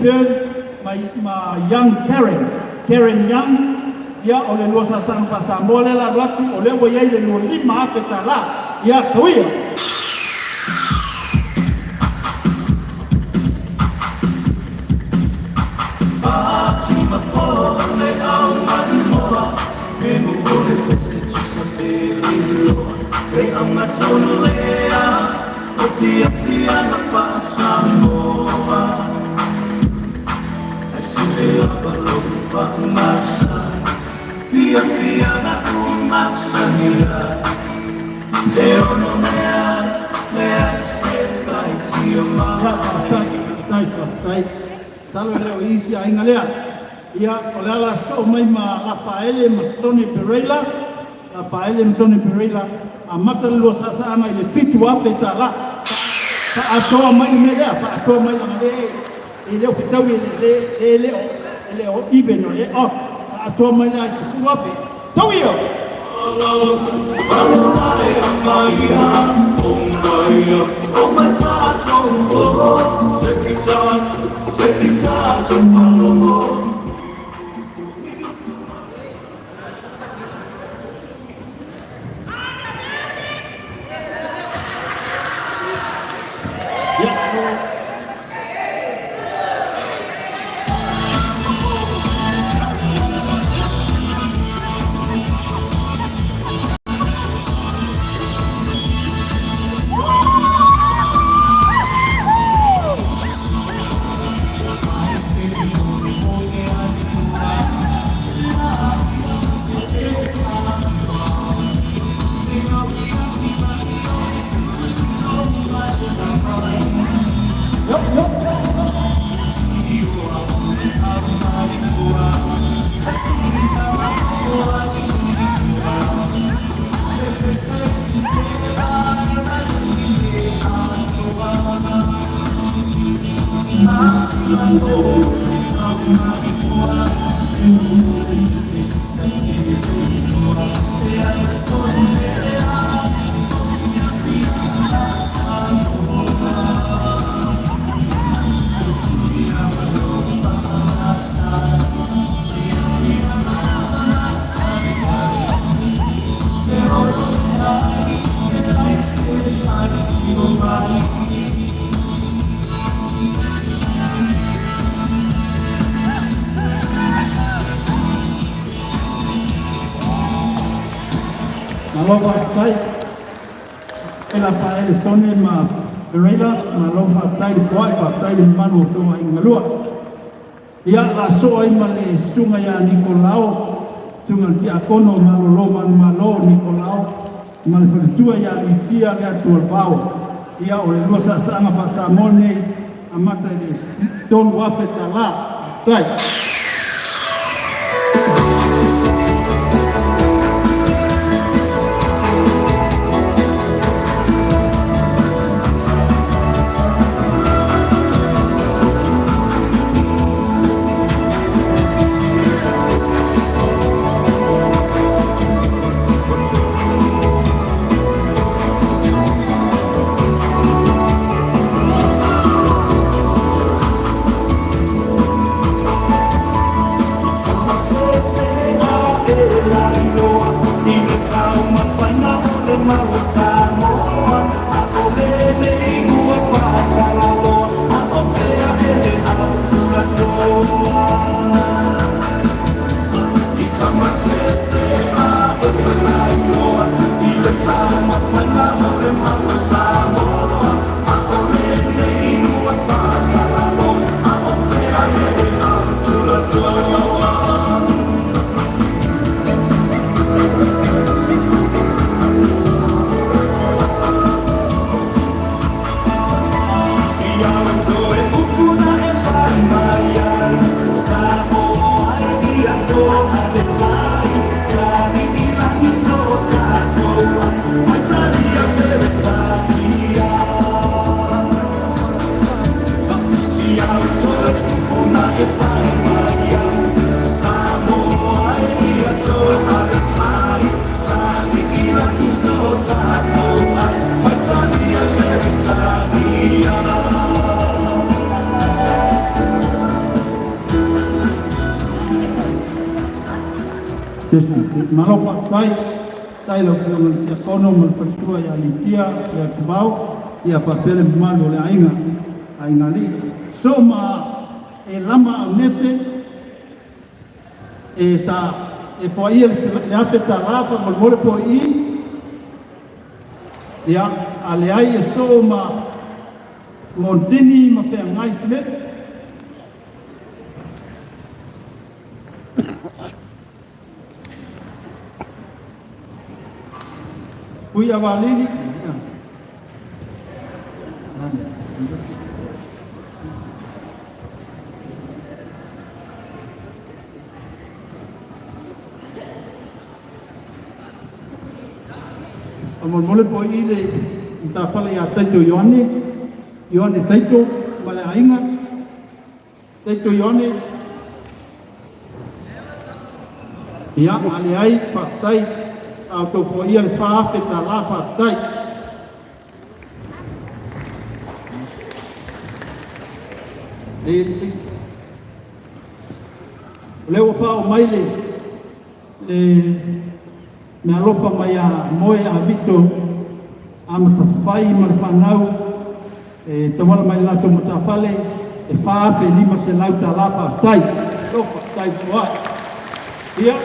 Pearl, my young Karen Young, ia o le losa sang Samoa le la ratu, o le wai le lo lima ape ta la, ia tauia. Salo leo isi a inga lea. Ia o le ala so mai ma Rafaele ma Sonny Pereira. Rafaele ma Sonny Pereira. A mata lo sasa ana i le fitu ape ta la. Fa atoa mai me lea. Fa atoa mai la male. I leo fitau i le o even o le ot. Fa atoa mai la i se ku ape. Tau ia! Malofa tai ela fa ele stone ma Pereira malofa tai foi pa tai manu to ai ngalua ia la so ai male sunga ya Nicolao sunga ti akono malolo man malo Nicolao mal fortua ya itia le tu pau ia o le losa sanga pa samone amata ni ton wafeta la tai Malofa tai lo tia kono mo fatua ya litia ya kibao ya papele malo le ainga li so ma e lama nese e sa e foi ele se afeta lá para o mole po I ya ale ai e so ma montini ma fe ngai smet Pui avalini. Amor mole po ile ta fala ya taito Yohane taito male ainga taito Yohane ya ale ai paktai auto fo ia le fa pe ta la paktai leo fa o mai le me alofa mai a moe a Vito a matawhai marwhanau e tawala mai lato matawhale e whaafe lima se lauta lapa aftai lofa aftai kua ia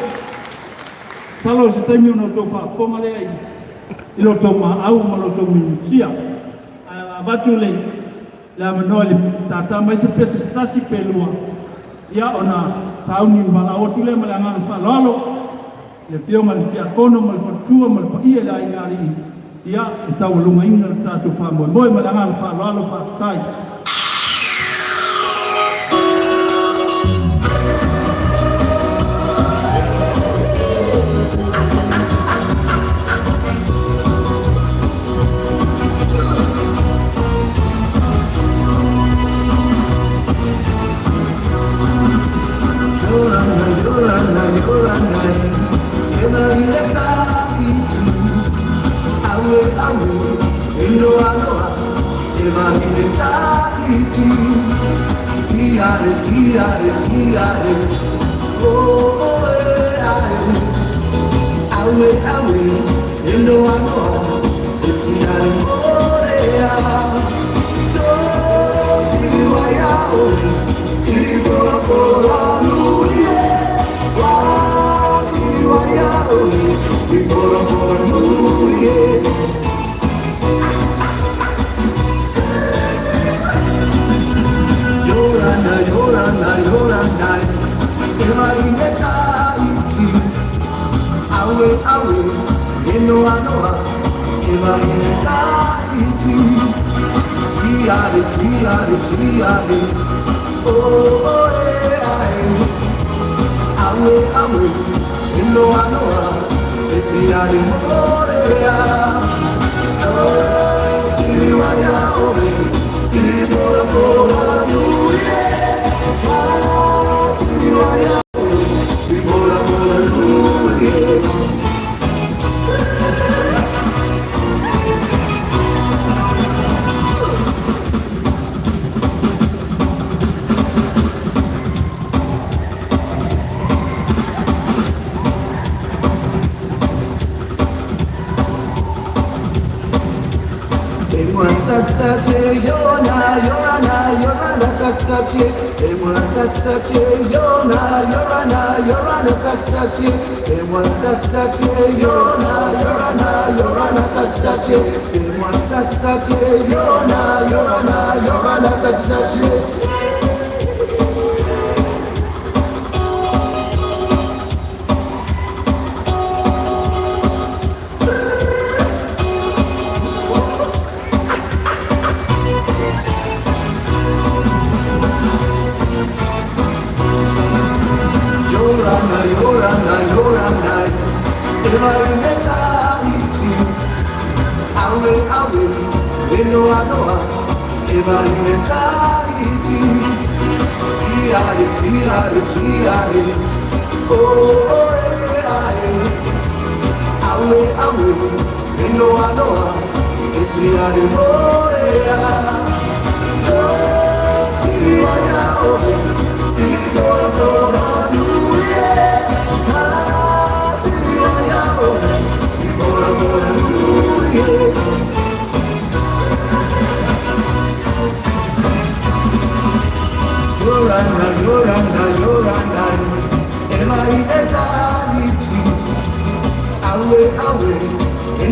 talo se taimi ono tō whaaponga lea i lo tō maau ma lo tō minusia a batu le amanoa le tata mai se pesa stasi pelua ia ona sauni wala otu le male angana whalalo le pionga le tia kono ma le fatua ma le paia le aingari ia e tau lunga inga le tatu whamoe moe ma le angana whalalo whaatai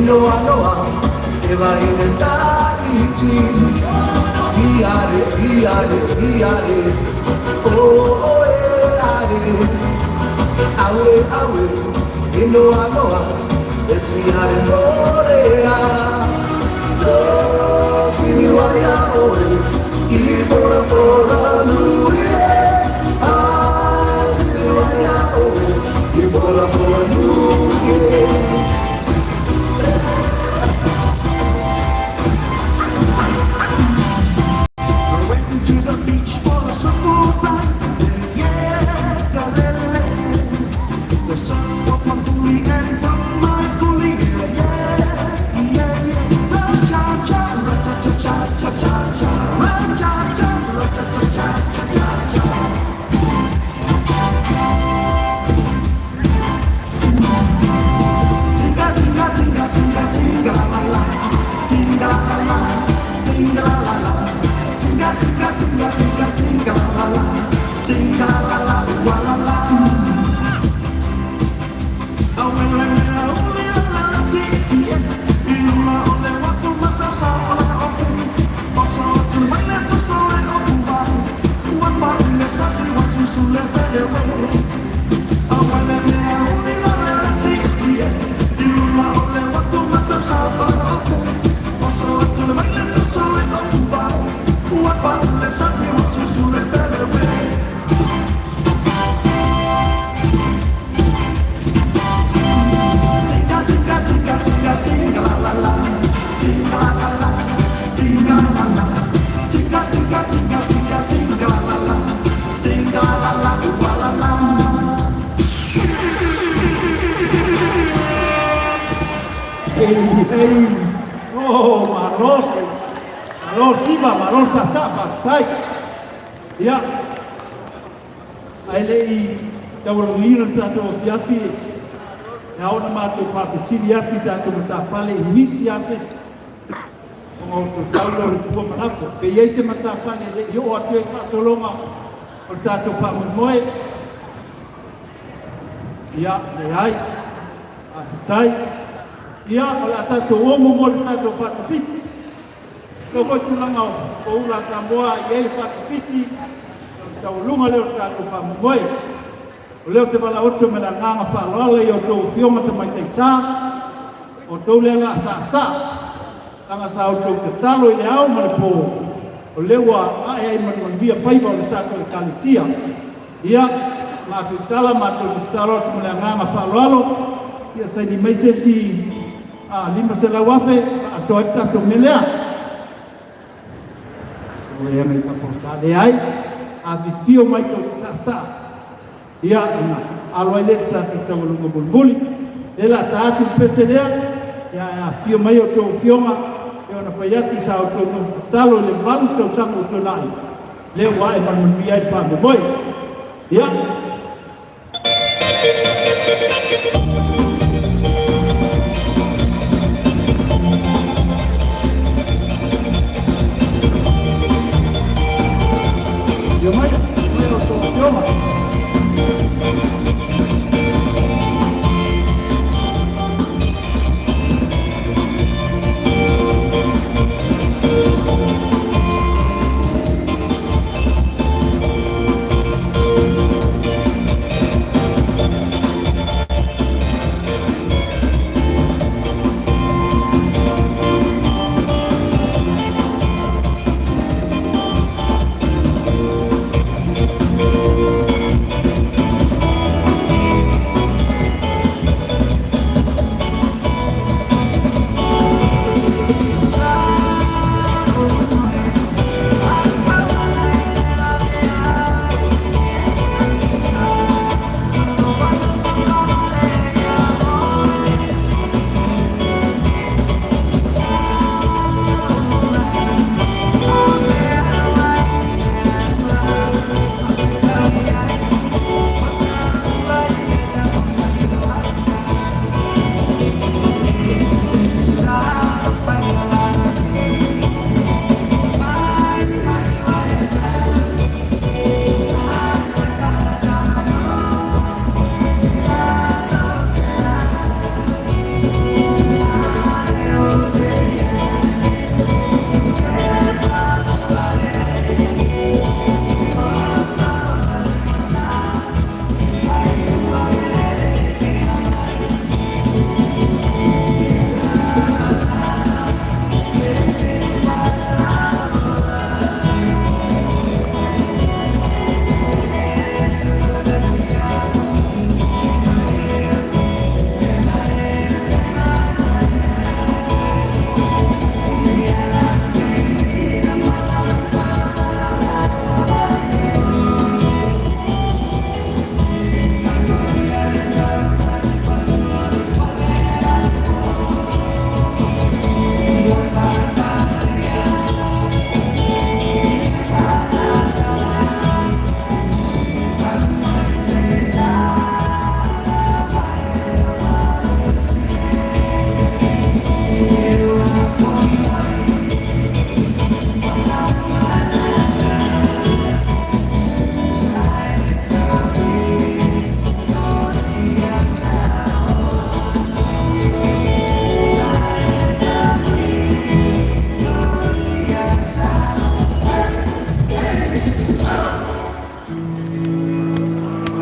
Noa noa, te vai inventar ti. Tiare, oh, awe, Noa, te tiare morea. Oh, fini waia oe, I bora nui. Ah, fini waia oe, I bora nui. To the beach for a summer yeah, the sun of my fully and from my fully, yeah. Cha cha, cha cha cha cha cha cha, cha cha, cha cha cha cha cha. Tinga tinga tinga tinga tinga la la, tinga la la, tinga la la. Tinga tinga tinga tinga tinga la la, tinga la la wa la la. Oh when only la titi, ina ole watu masasa la ofu, oso tu maile tu sore ofuba, wan ba ile sabi watu sule pedewe. Oh when only la titi, ina ole watu masasa la ofu, oso tu maile tu sore ofuba. What about the sun? We want to soon and better way. Tinga, tinga, tinga, tinga, tinga, la la, tinga, la la, tinga, la la, tinga, tinga, tinga, tinga, tinga, la la, tinga, la la, la la. Hey, oh, Marol Siva, Marol Sasapa, tai. Ya. Ai lei tawalungira tato fiapi. Ya ona matu partisiri ati tato matafale misi apes. Mo taulo ko manako. Ke yese matafale le yo atu patolonga. O tato pamoe. Ya, le ai. Tai. Ya, ola tato omo mo tato patapiti. Kau tulanga o ula Samoa i Whakapiti, tau lunga leo tātou whamumoe. O leo te wala oto me la nganga whaloala i o tau whionga te mai teisā, o tau lea la sā. Tanga sa o tau te talo i le au ma le pō. O leo a ai manuanbia whaiva o le tātou e kalisia. Ia, mātou tala, mātou te talo te me la nganga whaloalo, ia sai ni meise si lima se la wafe, a toa tātou me lea. O e mai paposta le ai a vifio mai to sa ia na alo ile tatu tawalunga bulbuli ela tatu peselea ia fio mai o to fioma e ona faiati sa o to talo le valu to sango to lai le wa e man mi ai fa boy ia yo mai pero to fioma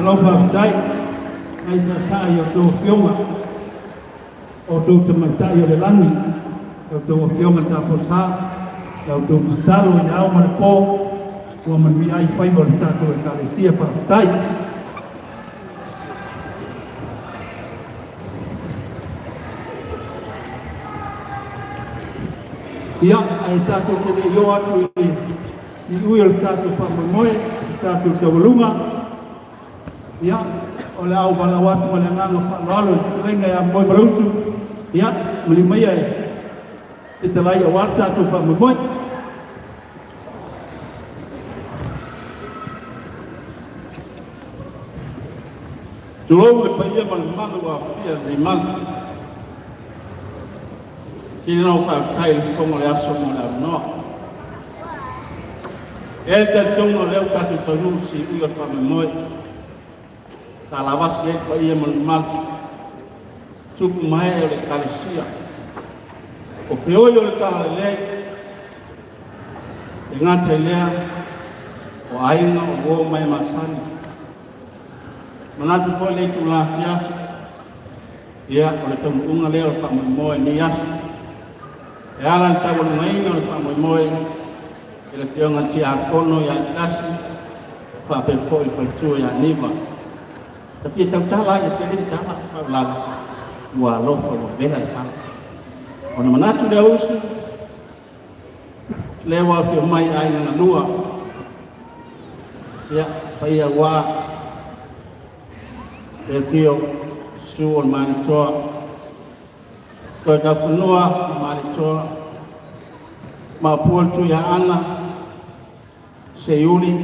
Malau whaftai, ai sa i o tō whionga, o tō tamaitai o le langi, o tō whionga tā posā, o tō talo i au mana pō, ua manui ai whaiva le tātou e kālesia whaftai. Ia, ai tātou te le io atu i si ui o le tātou whamamoe, tātou te walunga. Ia, o le au walau atu ma le nganga whaloalo, te lenga ia moe marausu. Ia, mali mai ai, te talai o wā tātou whamamoe. Tulou le paia ma le malu a pia le malu. Kini nau whaatai le whongo le aso mo le anoa. E te tungo leo tatu tanu si ua whamamoe. Ta lawasi e paia ma le malu. Tupu mai o le kalesia. O whioi o le tala le lei. E ngata lea. O ainga o wō mai masani. Manatu foi le tu la fia. Ia o le tonu unga leo le whamamoe ni asu. E alan tawa ngaina o le whamamoe. E le pionga ti a kono i a tasi. Whape foi whaitua i a niva. Ta fia tau tala i a te rin tala. Whaulala. Ua lofa ua vela le whala. O na manatu le usu. Lewa fia mai aina na lua. Ia paia waa. E fio su o manitoa. Koe ka whanua manitoa. Ma puol tu ya ana. Se yuli.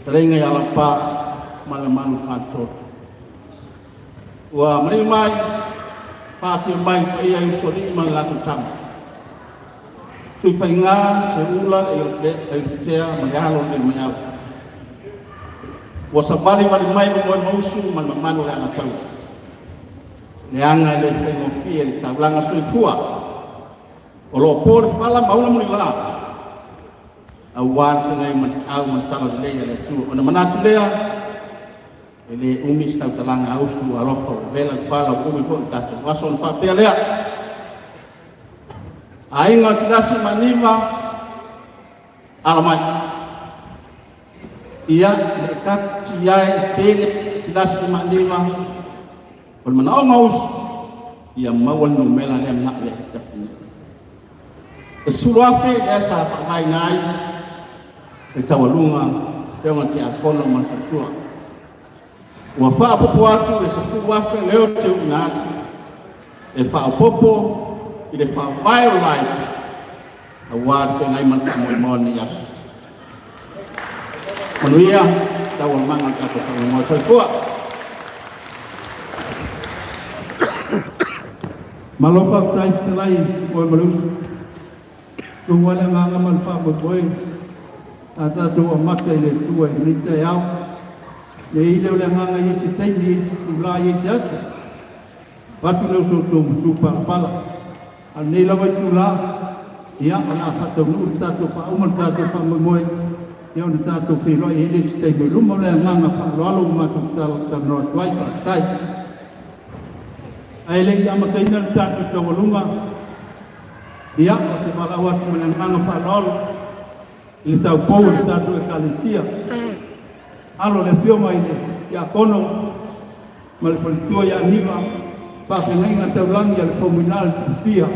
Renga ya lapa. Mala manu whantoa. Ua mai mai. Whawhia mai pa ia usori man latu tamu. Tui whainga se ula e utea magalo ni mayau. Wa sabali wali mai mo mausu man manu le ana tau. Le anga le fengo fie le taulanga sui fua. O lo por fala maula mo la. A wan ngai man au man tala le le tu. Ona manatu lea. Ele umi sta talanga ausu alofa vela fala umi ko tatu. Wason fa pe lea. Ainga tidasi maniva alamai. Ia le kati ai pele tidasi maniva pol manao maus ia mawal no mela le na le tafini. Surafe desa mai nai e tawalunga te ngati akono man fatua. Wa fa popo atu le safu wafe leo te unati. E fa popo ile fa violate a word for ngai man mo mo ni yas manuia tawal manga ka ko mo so ko Malofa tai stelai mo malus tu wala nga man fa mo boy ata tu amata ile tu ni te yao le ile le nga yesi tai ni tu la yesi as patu no so tu pala Ani lawa tula, ia ana fatu nu tatu fa uman tatu fa moe, ia na tatu filo ele stay belum mole nganga fa lalu matu tal no twai fa tai. Ai le ia makaina tatu to walunga. Ia te malawat mole nganga fa lalu. Ile tau pau tatu e kalesia. Alo le fio mai le ia kono mal faltua ia niva. Pa penga tau langi al fominal pia.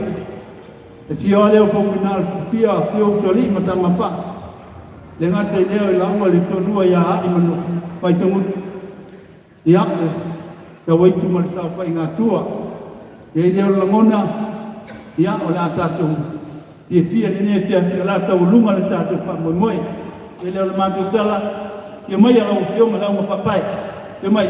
E fio ale o fominal pia fio soli mata mapa. Lenga te leo la uma le tonua ya ai manu pai tongut. Ia te wai tu mal sa fa inga tua. Ye leo la ngona ia o la tatu. Ye fia ni fia la tau lunga le tatu fa moi. Ye leo la mantu tala. Ye mai ala o fio mala uma fa pai. Ye mai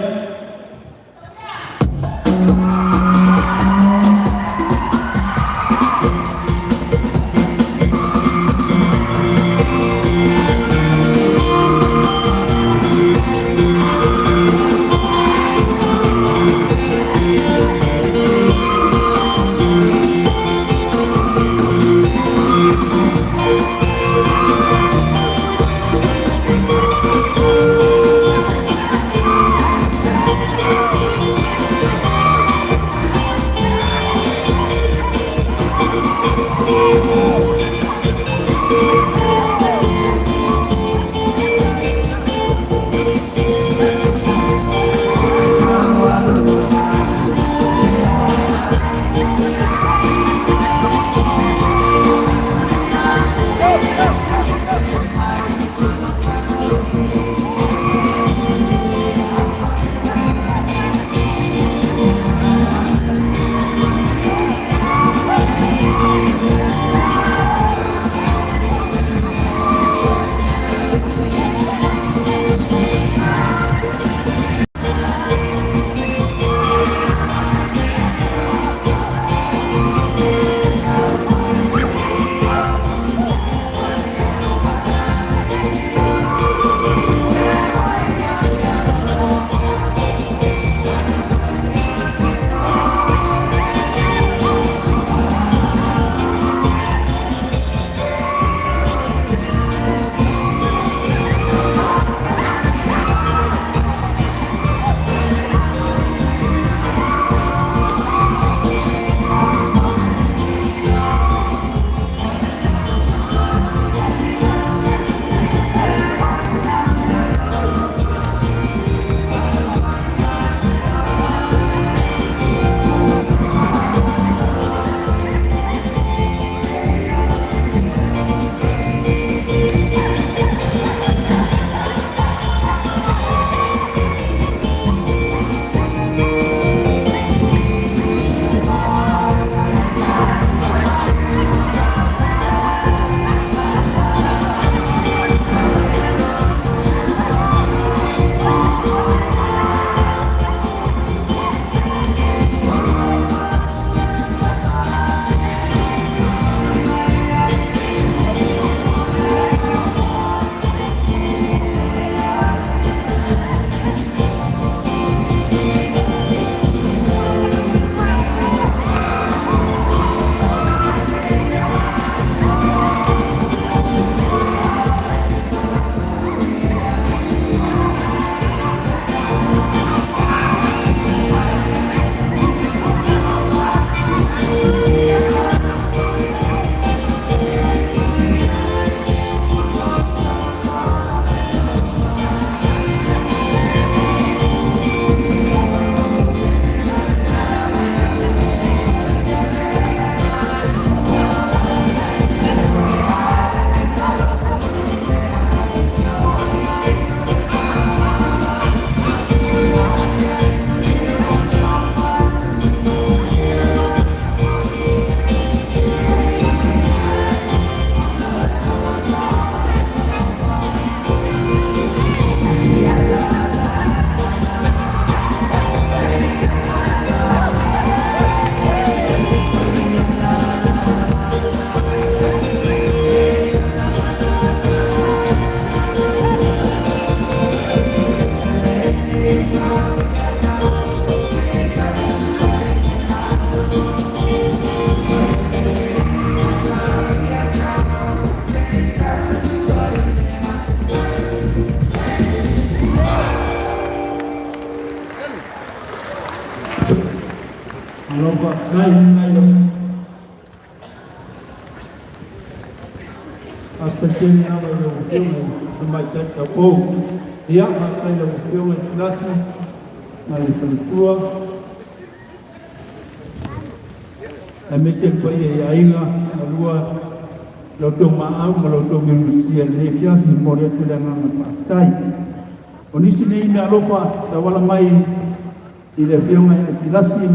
Alofa ngai lo. Hasta tiene algo de opción, no hay cerca poco. Ya hay la opción en clase, la literatura. La mesa en país y ahí la lua lo toma agua, lo toma universidad de fias y por eso le llaman pastai. Onisi ni me alofa la wala mai y le fiona en clase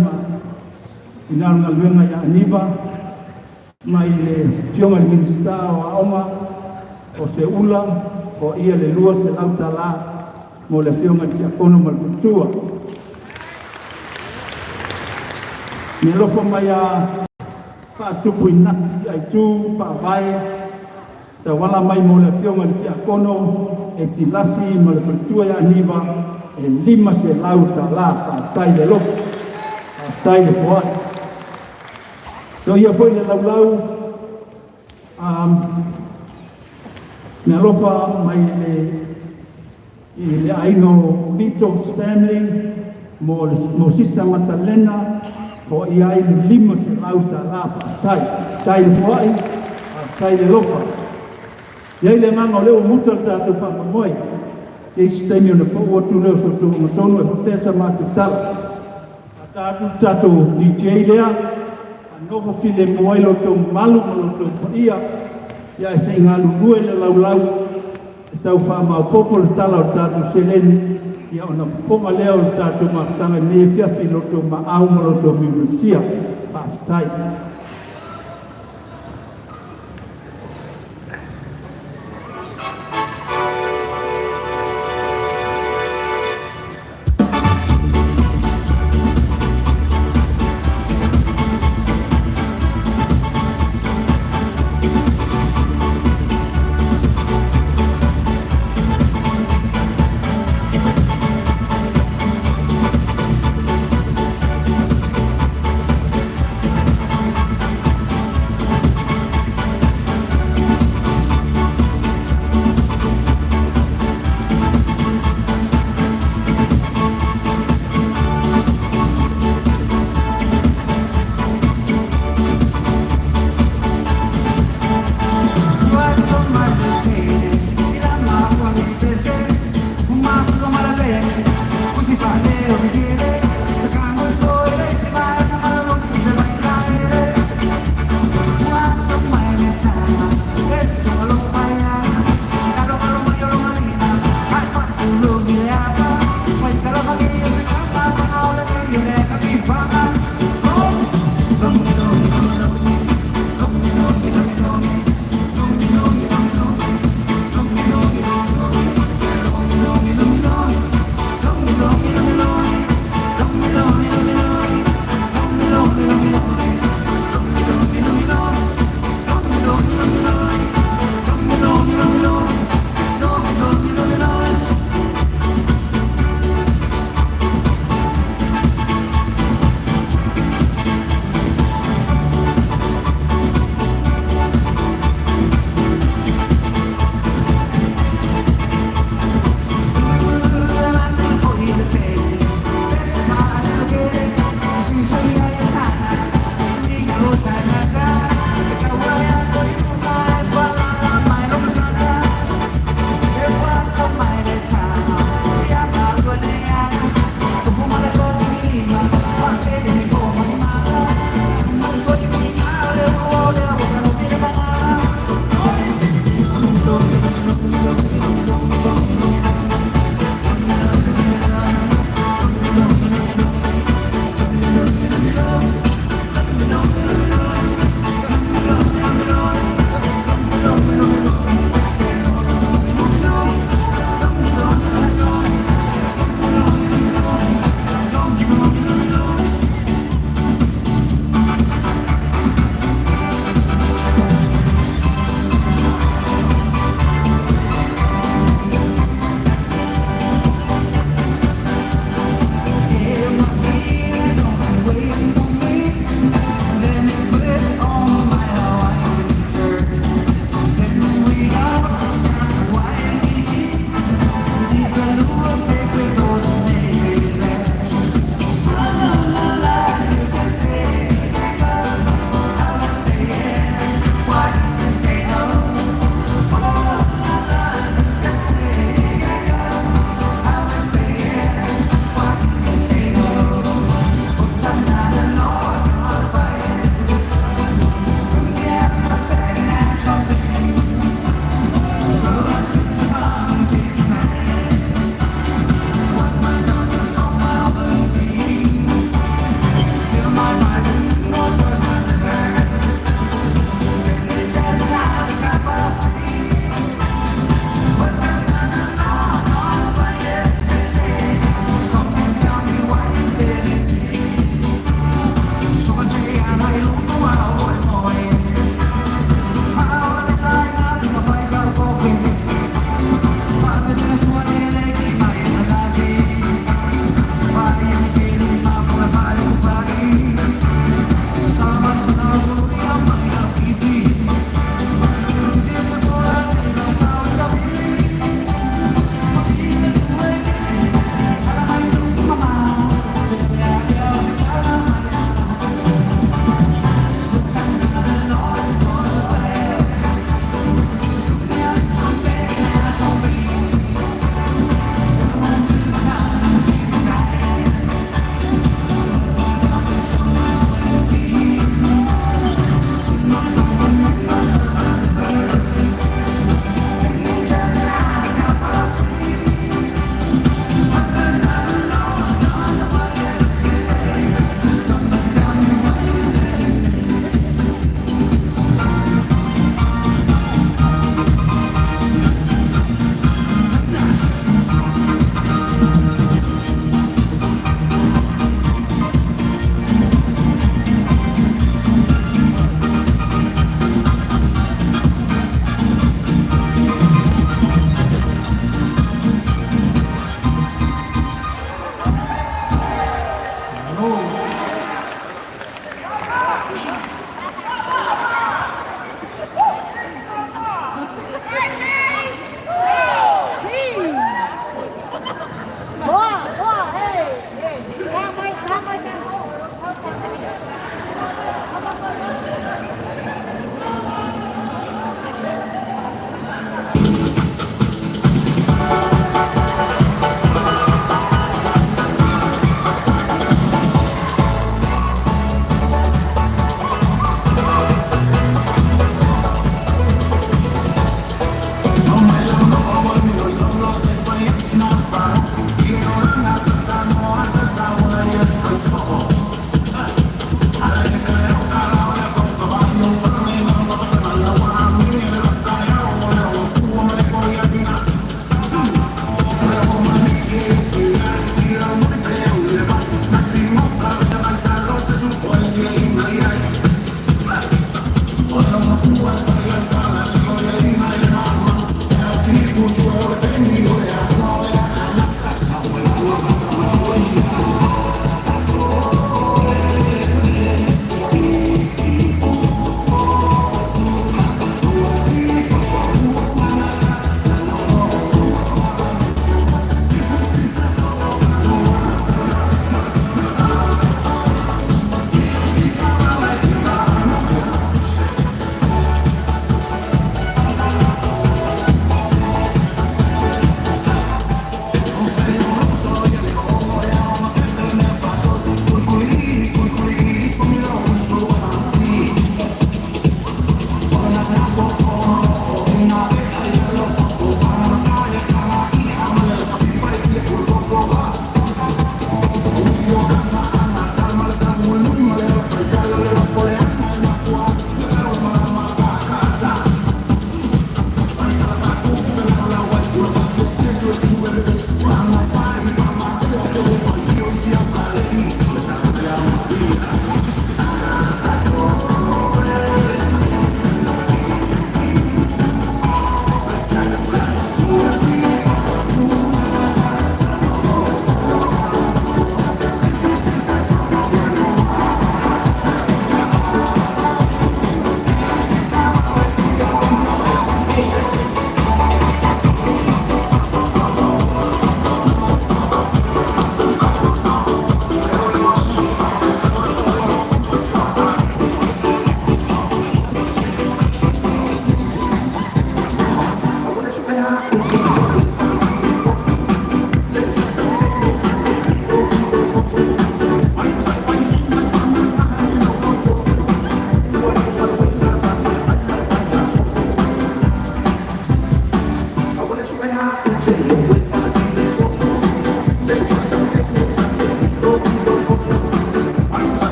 inaron alwenga ya aniva mai le fiona el ministro o oma o se ula o ia le lua se lauta la mo le fiona tia kono mal futua me lo fo mai a pa tupu inati ai tu pa vai te wala mai mo le fiona tia kono e tilasi mo le futua ya aniva e lima se lauta la pa tai le lo tai le fuai. So ia foi le laulau me alofa mai le aino Vito's family mo sista Matalena fo ia ai lima se lauta la tai le fuai tai le lofa ia le manga o leo muta tatu whakamoi e sistemi ona po o tu leo so tu matonu e fotesa matutala tatu DJ lea novo file moai lo tō malu ma lo tō paia ia e se ngā lulue le laulau e tau whamau popo le tala o tātou seleni ia ona foma lea o tātou mawhtanga ne fiafi lo tō maau ma lo tō mimusia pāwhitai.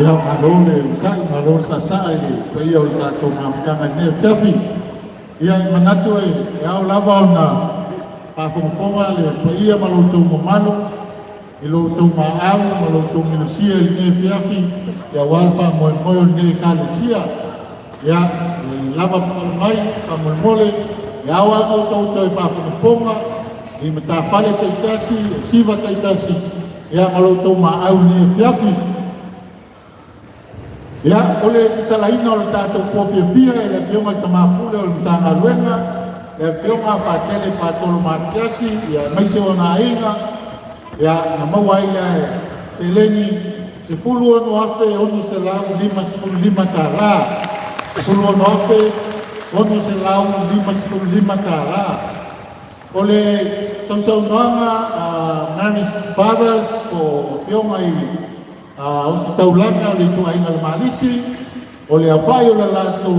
Ia malole usai malole sasai pe ia o tato mafutanga ne fiafi ia manatu e au lava ona pafonga le pe ia maloto momalo i loto maau maloto minusia ne fiafi ia walfa mo ne kalesia ia lava mai kamolmole ia au auto e pafonga i matafale taitasi siva taitasi ia maloto maau ne fiafi. Ya, oleh kita lain oleh tato pofia ele fionga tamapule oleh tanga luenga ele fionga patele patolo matiasi ya maise ona inga ya nama waila teleni sifulu ono afe ono selau 5 tala sifulu ono afe ono selau 5 tala oleh sau nanga nanis fathers ko fionga o si taulanga o le tua inga le malisi o le awhai o le lato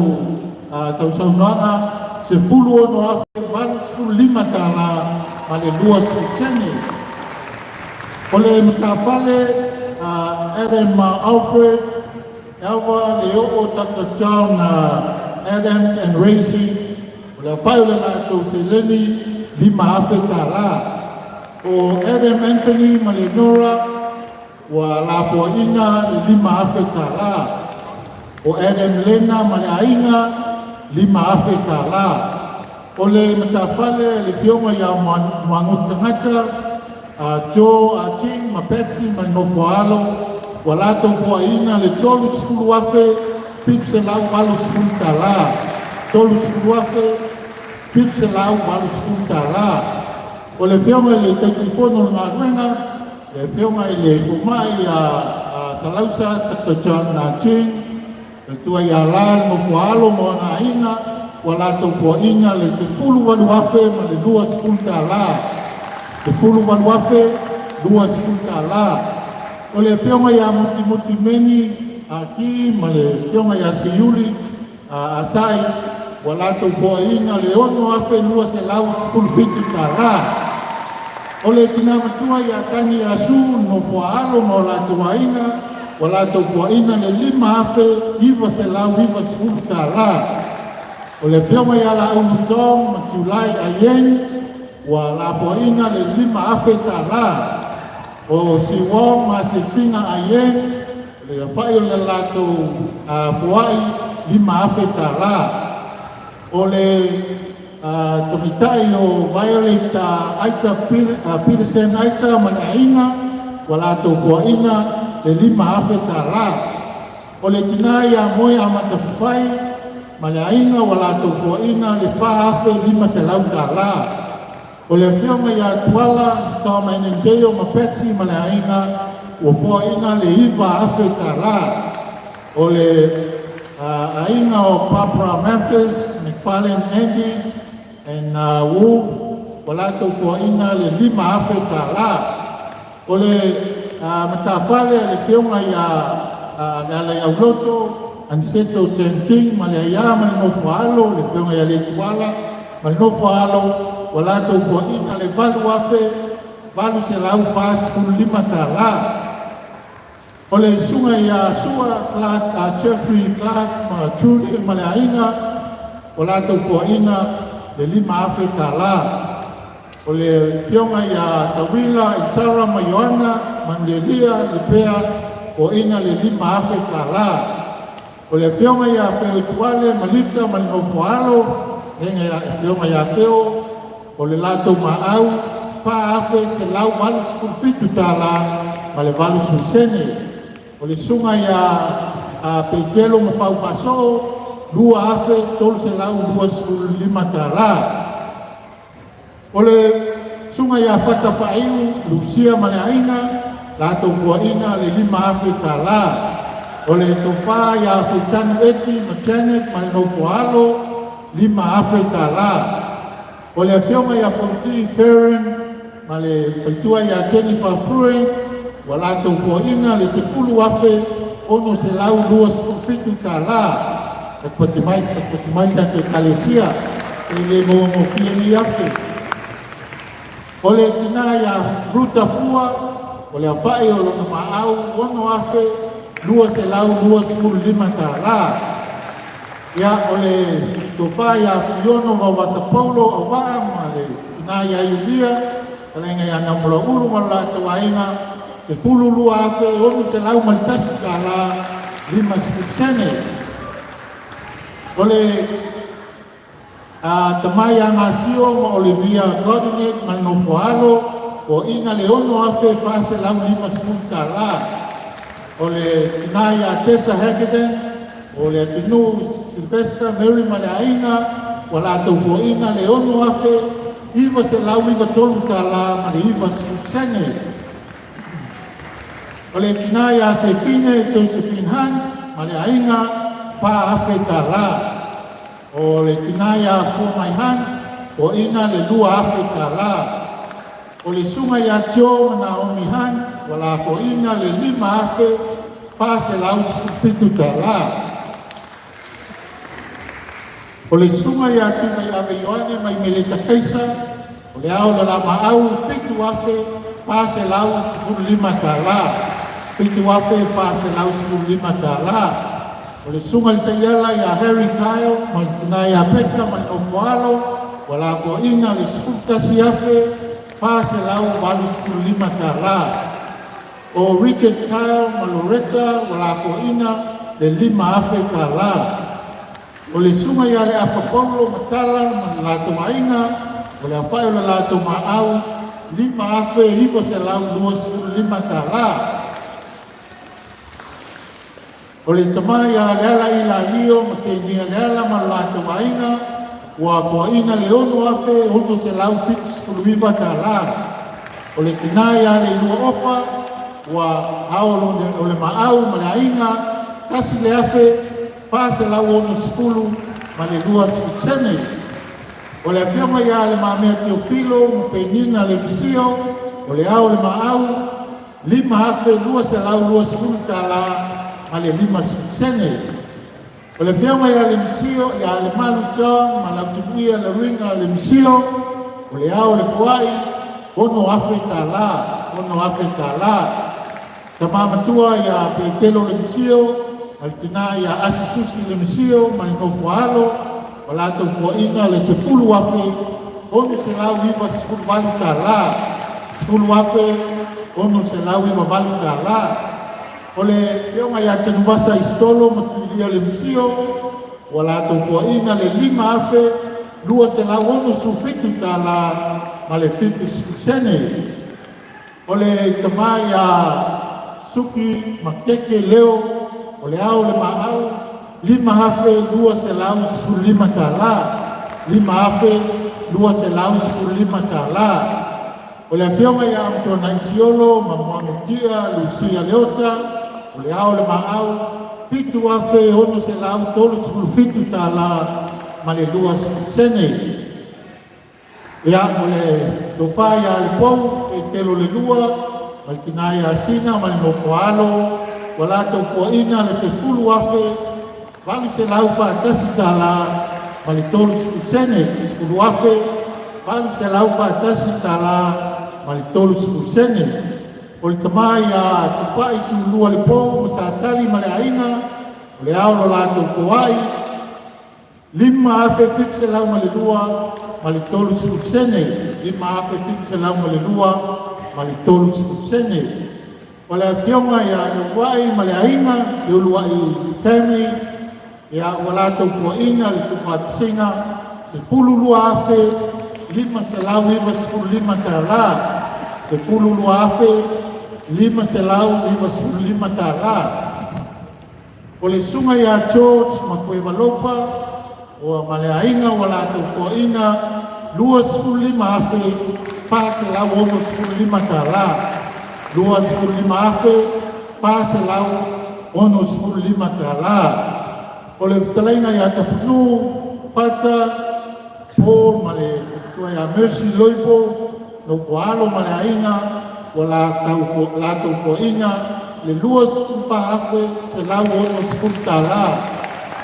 sausaunoanga se fulu ono afe walu sifulu 5 tala ma le lua sene o le matawhale Adam Alfred Elva le o Dr. John Adams and Racy o le awhai o le lato se leni 5 afe tala o Adam Anthony ma le Nora wa la po inga 5 afe tala o Adam Lena ma le ainga 5 afe tala o le matafale le fionga ya mangutangata Jo Aching ma Petsy ma Nofoalo wa la to fo inga le tolu sifulu afe fixe lau walu sifulu tala tolu sifulu afe fixe lau walu sifulu tala o le fionga le taitifono ngā ruenga le fionga i le fumai a salausa tato John Naching le tua i ala mo fualo mo na ina wala to fo ina le sifulu walu afe ma le 2 tala sifulu walu afe 2 tala o le fionga ya muti meni aki ma le fionga ya siuli asai wala to fo ina le ono afe 2 selau 10 tala o le tina matua ia tani asu no fualo mo la tuaina wala to fuaina le 5 afe iwa selau iwa 10 tala o le fioma ia la unutong ma Julai ayen wala fuaina le 5 afe tala o siwong ma singa ayen le fai le lato fuai 5 afe tala o le tomitai o Violet Aita Peterson Aita Manainga wala to fuaina le 5 afe tala o le tina ia moe amatafai Manainga wala to fuaina le 4 afe 5 selau tala o le fionga ia tuala tau mainendeio ma Petsy Manainga o fuaina le 5 afe tala o le ainga o Papa Mathis McFarlane Andy and Wolf wala to fuaina le 5 afe tala o le matafale le fionga ia le auloto anseto tenting ma le ia ma no fualo le fionga ia le tuala ma no fualo wala to fuaina le 5 afe valu se lau fas 5 tala o le sunga ia sua Clark Jeffrey Clark ma Trudy ma le ainga wala to fuaina le 5 afe tala o le fionga ia Sawila i Sarah ma Yohana Mandelia le pea o ina le 5 afe tala o le fionga ia feo tuale malika ma no fualo enga ia fionga ia feo o le lato maau fa afe se lau walu 10 tala ma le valu susene o le sunga ia pejelo ma fau faso 2 afe tolu se lau 2 tala o le sunga ia fata faiu Lucia Manaina la to fuaina le 5 afe tala o le tofa ia futani eti Janet ma no fualo 5 afe tala o le fionga ia Fonti Ferren ma le faitua ia Jennifer Fruen wala to fuaina le 10 afe ono se lau 2 tala Patimai tato kalesia ele mo fieni afe O le tina ia ruta fua, o le awhai o lona maau, ono afe, lua se lau, lua sepulu lima tālā. Ia o le tofa ia fiono wa wasa paulo a waa ma le tina ia iulia, kalenga ia na mula ulu ma la tawaina, se fulu lua afe, ono se lau malitasi tālā, lima sepulu. O le tamai anga sio ma Olivia Godinet ma no foalo o ina le ono afe fase lau lima sepuluta la o le tinaya Tessa Hageden o le atinu Sylvester Mary Malaina wala tau fo ina le ono afe iwa se lau iwa toluta la ma le iwa sepulutsene o le tinaya Sefine Josephine Hunt ma le ainga fa afe ta la o le tinaya fu mai han o ina le lua Afrika la o le sunga ya tio na o mi han wala fo ina le lima afe pa se la fitu ta la o le sunga ya tu mai ave yoane mai meleta kaisa o le au la ma au fitu afe pa se la lima ta la fitu afe pa se la lima ta la o le sunga le taiala ia Harry Kyle, ma tina ia Peka, ma no foalo, wala ko ina le skulta siafe, pa se lau walu lima tālā. O Richard Kyle, ma Loretta, wala ko ina le lima afe tālā. O le sunga ia le Apapolo, ma tala, ma lato maina, o le awhai o le lato maau, lima afe, hiko se lau lima tālā. O le tamai a leala i la lio, ma se nia leala ma la tawaina, ua fuaina le ono afe, ono se lau fits kuluiba ta la. O le tinai a le lua ofa, ua hao o le maau ma le ainga, kasi le afe, pa se lau ono spulu, ma le lua spitsene. O le afiama ia le mamea Teofilo, ma penina le visio, o le au le maau, lima afe, lua se lau lua spulu ta la, ale lima sene. O le fiama ia le misio, ia le malu John, ma la tupuia le ringa le misio, o le au le fuai, ono afe ta la. Ta mamatua ia peitelo le misio, al tina ia asisusi le misio, ma le no fualo, o la to fuaina le sefulu afe, ono se lau lima sefulu valu ta la, sefulu afe, ono se lau lima valu ta la. O le leonga ia tenuvasa istolo masilia le misio wala to fuaina le lima afe lua se la ono sufitu ta la ma le fitu sene o le tamaya suki makeke leo o le au le maau lima afe lua se la usu lima ta la lima afe lua se la usu lima ta la o le afionga ia amtona isiolo ma moamutia Lucia Leota o le au le maau, fitu afe ono se lau tolu sepulu fitu ta la ma le lua sene. Ia o le tofa ia le pou, e telo le lua, ma le tinai asina, ma le mokoalo, wala tau fuaina le se fulu afe, walu se lau whaatasi ta la ma le tolu sene, sepulu afe, walu se lau whaatasi ta la ma le tolu sene. O le tamai a tupai tu lua le pou, sa tali ma le aina, o le au lo lato fuai, lima afe fitse lau ma le lua, ma le tolu sene, lima afe fitse lau ma le lua, ma le tolu sene. O le afionga ia le wai ma le aina, le uluai family, ia o lato fuaina, le tupatisina, se fulu lua afe, lima se lau iwa sepulu lima ta la, se fulu lua afe, lima se lau lima sepulu lima ta la. O le sunga ia George ma koe walopa, o ma le ainga wala tau fuaina, lua sepulu lima afe, pa se lau ono sepulu lima ta la. Lua sepulu lima afe, pa se lau ono sepulu lima ta la. O le vitalaina ia tapunu, fata, po ma le tua ia Mercy Loipo, no fualo ma le ainga, wala tau fuaina, le lua sepulu afe, se lau ono sepulu ta la.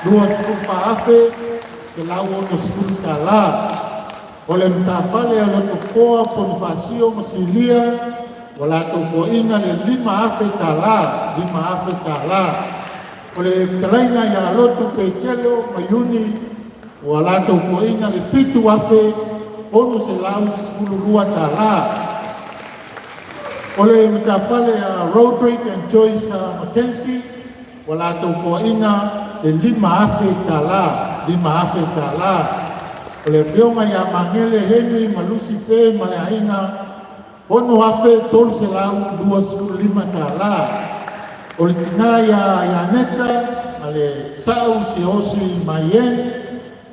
Lua sepulu afe, se lau ono sepulu ta la. O le matawhale o le tokoa Bonifasio Masilia, o la taufoina le 5 afe tala. O le talaina ia lotu Peitelo Mayuni, o la taufoina le 7 afe onu se lau 12 tala. O le matawhale a Roderick and Joyce Mackenzie, o la taufoina le 5 afe tala. O le whionga ia Mangele Henry Malusi Pe Maleaina, ono afe 12 lau 25 tala. O le tina ia Neta, ma le sau si osi Mayen,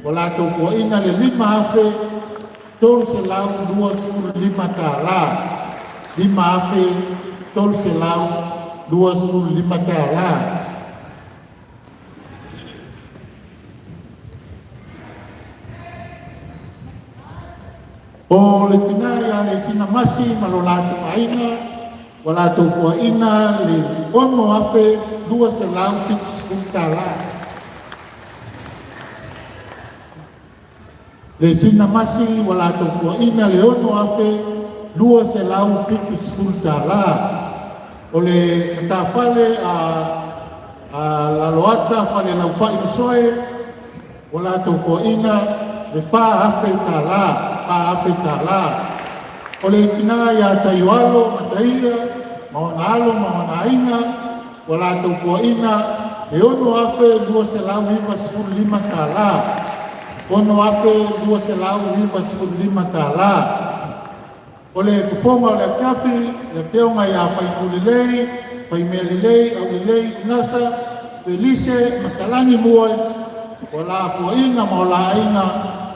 o la taufoina le 5 afe 12 lau 25 tala. 5 afe 12 lau 25 tala. O le tina ia le sinamasi ma lo latu aina, wa latu fuaina le ono afe 2 lau 50 tala. Le sinamasi wa latu fuaina le ono afe 2 lau 50 tala. O le tafale a loata fale lau fai misoe, wa latu fuaina le fa afe tala. O le tina ia Taiwalo, Mataia, Maonaina, o la taufuaina, e ono afe 2 lau 25 tala. Ono afe 2 lau 25 tala. O le kufonga o le kafi, le peonga ia Paimulilei, Paimelilei, Aulilei, Nasa, Felice, Matalani Moas, o la fuaina, Maolaina,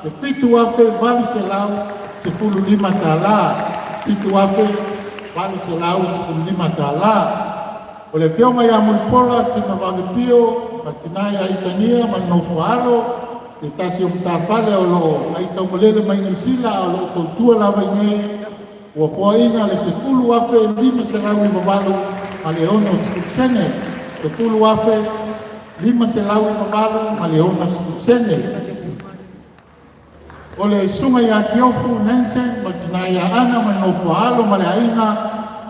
le fitu afe 20 lau 15 tala. Fitu afe 20 lau 15 tala. O le whionga ia Mulpola tina Wangipio, ma tina ia Itania, ma Nofoalo, te kasi o mtawhale o lo ai taumalele mai Nusila o lo tautua lawa inei, ua fuaina le 10 afe 5 lau 5 ma le ono sene. 10 afe 5 lau 5 ma le ono sene. O le sunga ia Kiofu Nansen, ma tina ia Ana ma Nofoalo ma le aina,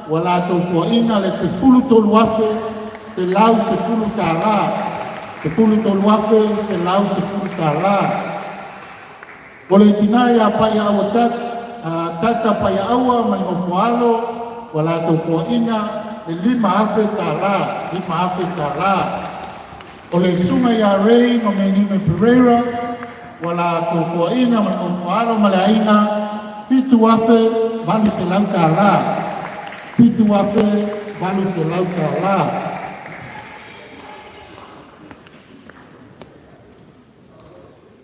wa la taufuaina le 13 afe se lau 10 tala. 13 afe se lau 10 tala. O le tina ia Paia Awatat, tata Paia Awa ma Nofoalo, wa la taufuaina le 5 afe tala. O le sunga ia Rei no Menime Pereira, wala taufuaina ma Nofoalo ma le aina, 7 afe 20 lau tala. 7 afe 20 lau tala.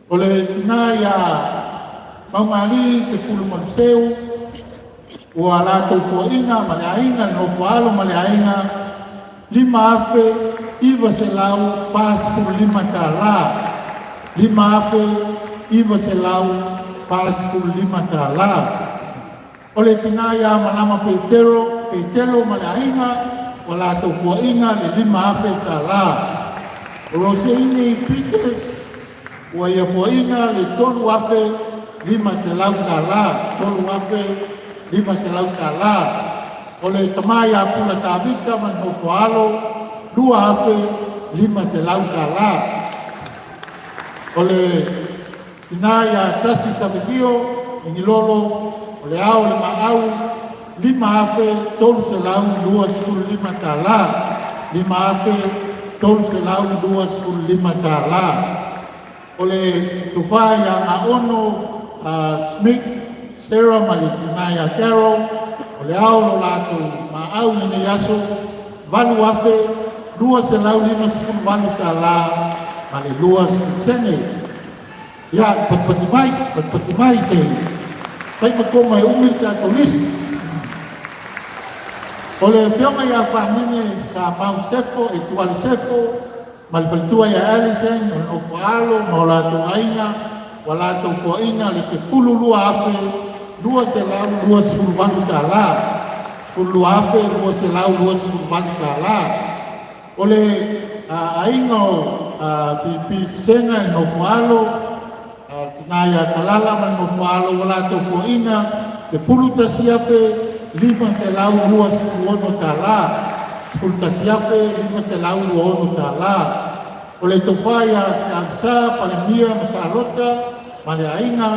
O le tina ia Maumali 10 maluseu, ua la taufuaina ma le aina, Nofoalo ma le aina, 5 afe 20 lau 15 tala. 5 afe 20 lau 15 tala. O le tina ia Manama Peitelo ma le aina, wa la taufuaina le 5 afe tala. O Roseini Peters, ua ia fuaina le 3 afe 5 lau tala. 3 afe 5 lau tala. O le Tamai a Pula Tabika ma Nofoalo, 2 afe 5 lau tala. O le tina ia Tasi Savedio, Ingilolo, o le ao le maau, 5 afe 12 lau 25 tala. 5 afe 12 lau 25 tala. O le tufa ia Aono Smith, Sarah ma le tina ia Carol, o le ao lo latu maau ni yaso, 4 afe 2 lau 50 tala. Ale luas sene ya patimai se kai makoma umil ta tulis ole fioma ya famine sa mau sefo e tual sefo mal faltua ya alisen o palo mola tu aina wala tu foina le se fululu afe 2 lau 20 tala 10 afe 2 lau 20 tala ole aingo pipi senga no falo Tinaya kalala man mo whaalo wala to fo ina se fulu tasiafe lima se lau lua se ono tala se fulu tasiafe lima se lau lua ono tala o le tofaya se aksa palemia masalota male aina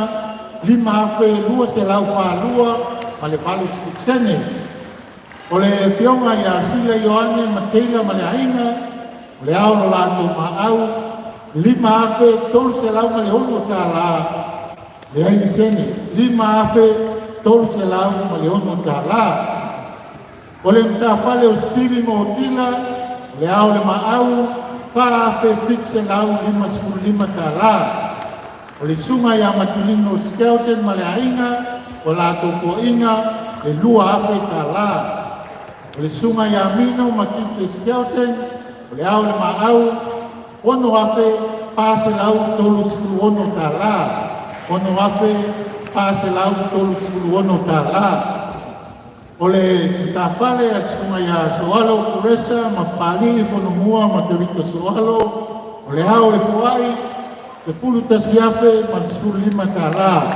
lima afe lua se lau whalua male balu spuksene o le fionga ya sila Ioane Mateila male aina o le ao lo lato maau lima afe tolu se lau male ono tala le aini sene lima afe tolu se lau male ono tala o le mtafale o stili mo tila le ao le maau fa afe fik se lau lima sepulu lima tala o le sunga ya matulino skeleton male aina o lato foina le lua afe tala o le sunga ya mino matite skeleton o le ao le maau ono afe pase lau tolu sepulu ono tala ono afe pase lau tolu sepulu ono tala o le tafale at sunga ya soalo kuresa mapali fonomua materita soalo o le ao le fuai sepulu tasiafe man sepulu lima tala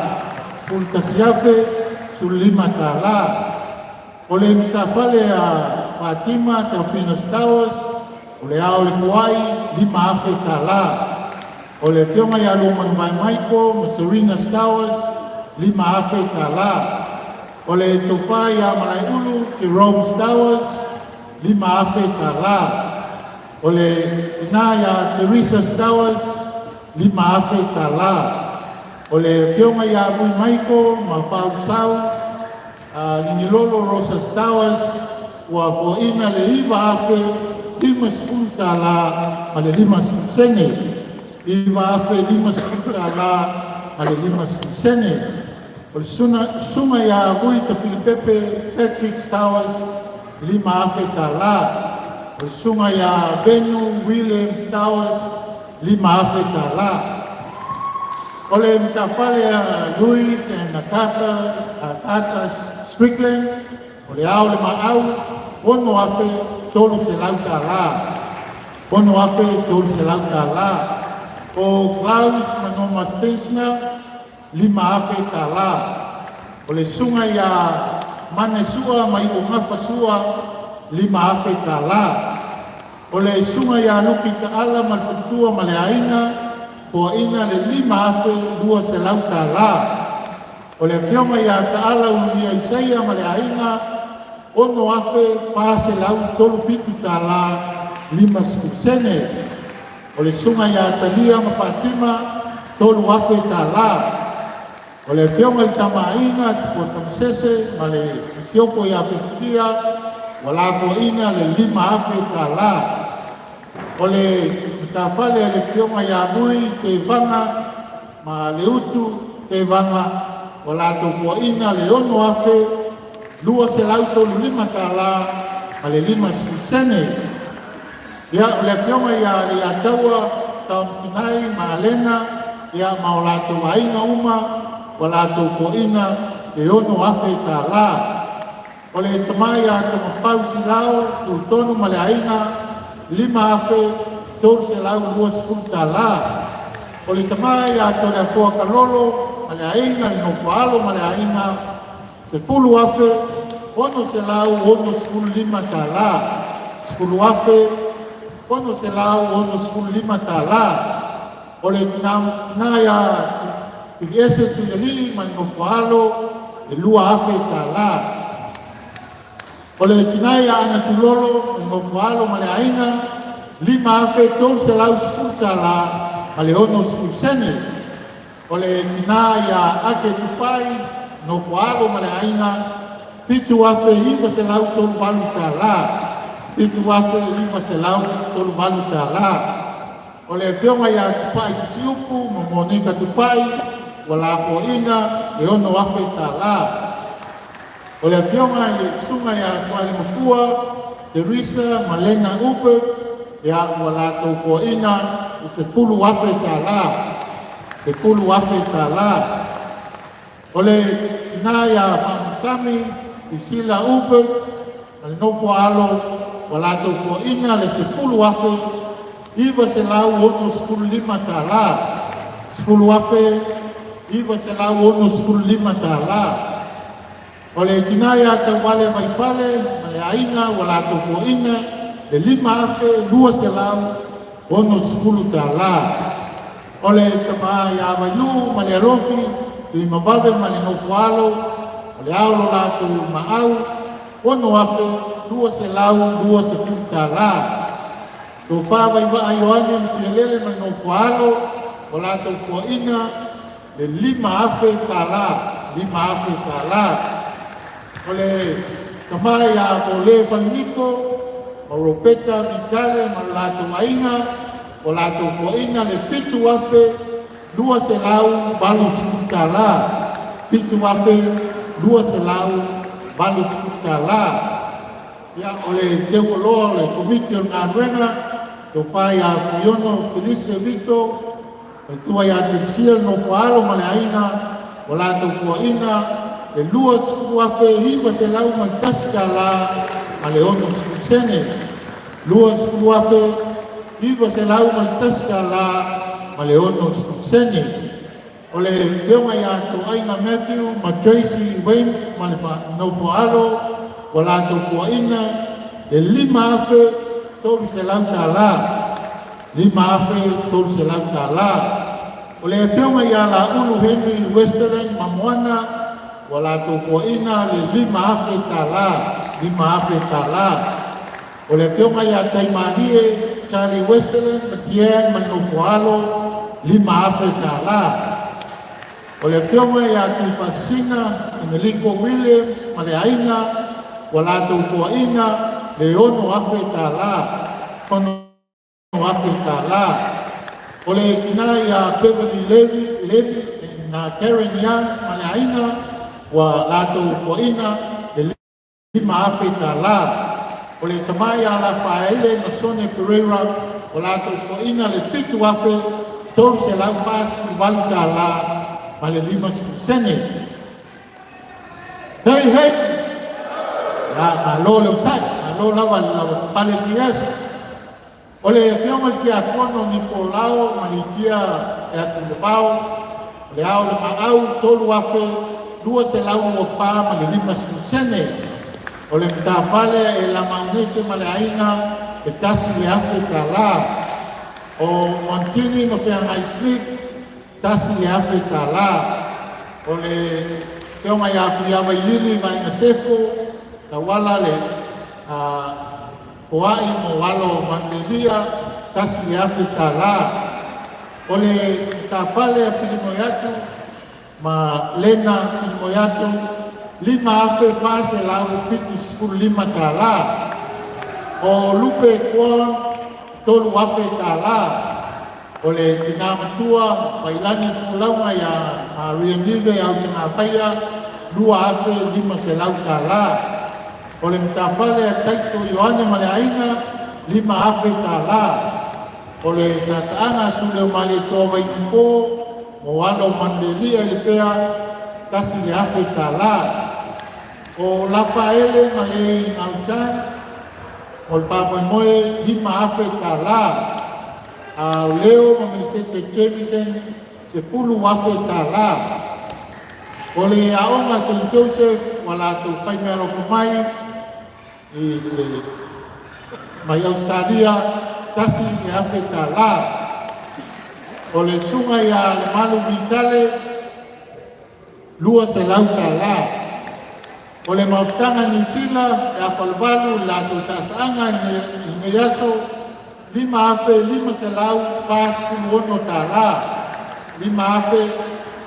sepulu tasiafe sepulu lima tala o le tafale a Fatima Taufina Stawas o le ao le fuai lima afe tala o le fionga ya Loman Vai Maiko ma Serena Stawas lima afe tala o le tofa ya Malaiulu Jerome Stawas lima afe tala o le tina ya Teresa Stawas lima afe tala o le fionga ya Vai Maiko ma Fausau Linilolo Rosa Stawas wa foina le iwa afe lima sepuluh tala ale lima sepuluh sene iwa afe lima sepuluh tala ale lima sepuluh sene o sunga ya Rui Tafilipepe Patrick Stowers lima afe tala o sunga ya Benu William Stowers lima afe tala o le mtafale ya Louis and Nakata Strickland o le ao le maau ono afe tolu se lau tala ono afe tolu se lau tala o Klaus Manoma Stensner lima afe tala o le sunga ya Manesua mai o ngafasua lima afe tala o le sunga ya Luki Taala malfutua male aina o ina le lima afe lua se lau tala o le fionga ya Taala unia Isaia male aina ono afe pase lau tolu fitu tala lima sepuluh sene o le sunga ya Talia ma Fatima tolu afe tala o le fionga le tamaina tipo tamsese ma le siofo ya fitia wala fo ina le lima afe tala o le tafale le fionga ya Mui te vanga ma le utu te vanga wala to fo ina le ono afe lua se lau tolu lima tala ale lima sepuluh sene ya le fionga ya le ataua taumtinai ma alena ya maolato waina uma walato foina le ono afe tala o le tamai ya tamapau silao tu tonu ma le aina lima afe tolu se lau lua sepuluh tala o le tamai ya tole afoa kalolo ma le aina le nofoalo ma le aina sepuluh afe ono se lau ono sepuluh lima tala sepuluh afe ono se lau ono sepuluh lima tala o le tina ya tuliese tuyali ma nofoalo e lua afe tala o le tina ya ana tulolo e nofoalo ma le aina lima afe tolu se lau sepuluh tala ma le ono sepuluh sene o le tina ya ake tupai nofoalo ma le aina fitu afe iwa se lau tolu balu tala fitu afe iwa se lau tolu balu tala o le fionga ya tupai tusiupu ma monika tupai wala ko ina le ono afe tala o le fionga ya sunga ya tuali mafua Teresa Malena Uber ya wala to ko ina se fulu afe tala se fulu afe tala o le tina ya Sami Isila Uber al nofo alo wala to fo ina le se fulu afe iwa se lau ono sepuluh lima tala sepuluh afe iwa se lau ono 15 tala. O le tinaya tawale mai fale, ma le ainga wala to foina, le 5 afe 2 se lau ono 10 tala. O le tama ya wainu ma le rofi, i mababe ma le nofualo, o le aolo la to maau, ono afe 2 se lau 2 se tala. To fa vai va ayoane mfielele ma nofualo, o la to foina, le 5 afe tala, 5 afe tala. Ole kamai ya ole faniko o ropeta vitale malato ainga o lato foina le fitu afe 2 se lau balu skutala fitu afe 2 se lau balu skutala ya ole tegolo le komite na ruenga to fa ya Fiono Felice Vito el tua ya tercia no falo malaina o lato foina e luas fuafe hiva se lau maltaska la maleono sene luas fuafe hiva se lau maltaska la maleono sene ole veonga ya to aina Matthew ma Tracy Wayne malfa no foalo wala to foina e 5 afe tol se lau tala 5 afe tol se lau tala ole veonga ya la unu Henry Westerland mamoana wala to foina le 5 afe tala 5 afe tala o le fionga ya taimanie Charlie Westerland matien manofoalo 5 afe tala o le fionga ya tufasina Enrico Williams maleaina wala to foina le 1 afe tala kono afe tala o le tina ya Beverly Levy na Karen Young maleaina wa lato foina de 5 afe tala o le tamaya la faele na Sone Pereira o lato foina le fitu afe tol se la pas valu tala ma le 5 sene hey ya alo le sai alo la pale dias o le fioma tia kono Nicolao malitia ya tulbao le au le mau tolu afe 2 se lau o fa ma le 5 sene o le tafale e la maunese ma le ainga e tasi le afe tala o Montini no fea High Smith tasi le afe tala o le teonga ya fuiawa ilili ma inga sefo ta wala le Hawaii mo walo mandelia tasi le afe tala o le tafale a filimo yatu ma lena moyato 5 afe fase lau fitu 15 tala o lupe kuon tolu afe tala o le tina matua bailani fulaunga ya riendive au tina paya 2 afe 5 se lau tala o le mtafale taito Yohane maleaina 5 afe tala o le sasaanga sule male toa wainipo mo walo mandelia i pea kasi le afe tala o Rafaele malei ngauchan o le pamoimoe 5 afe tala a Leo mamisete Jameson se 10 afe tala o le aonga St. Joseph wala to whaimero kumai i le mai Australia kasi le afe tala o le sunga ya le malu vitale 2 se lau tala o le maftanga New Zealand e a kalvalu la to sasanga ni yaso 5 afe 5 se lau pas kuono tala 5 afe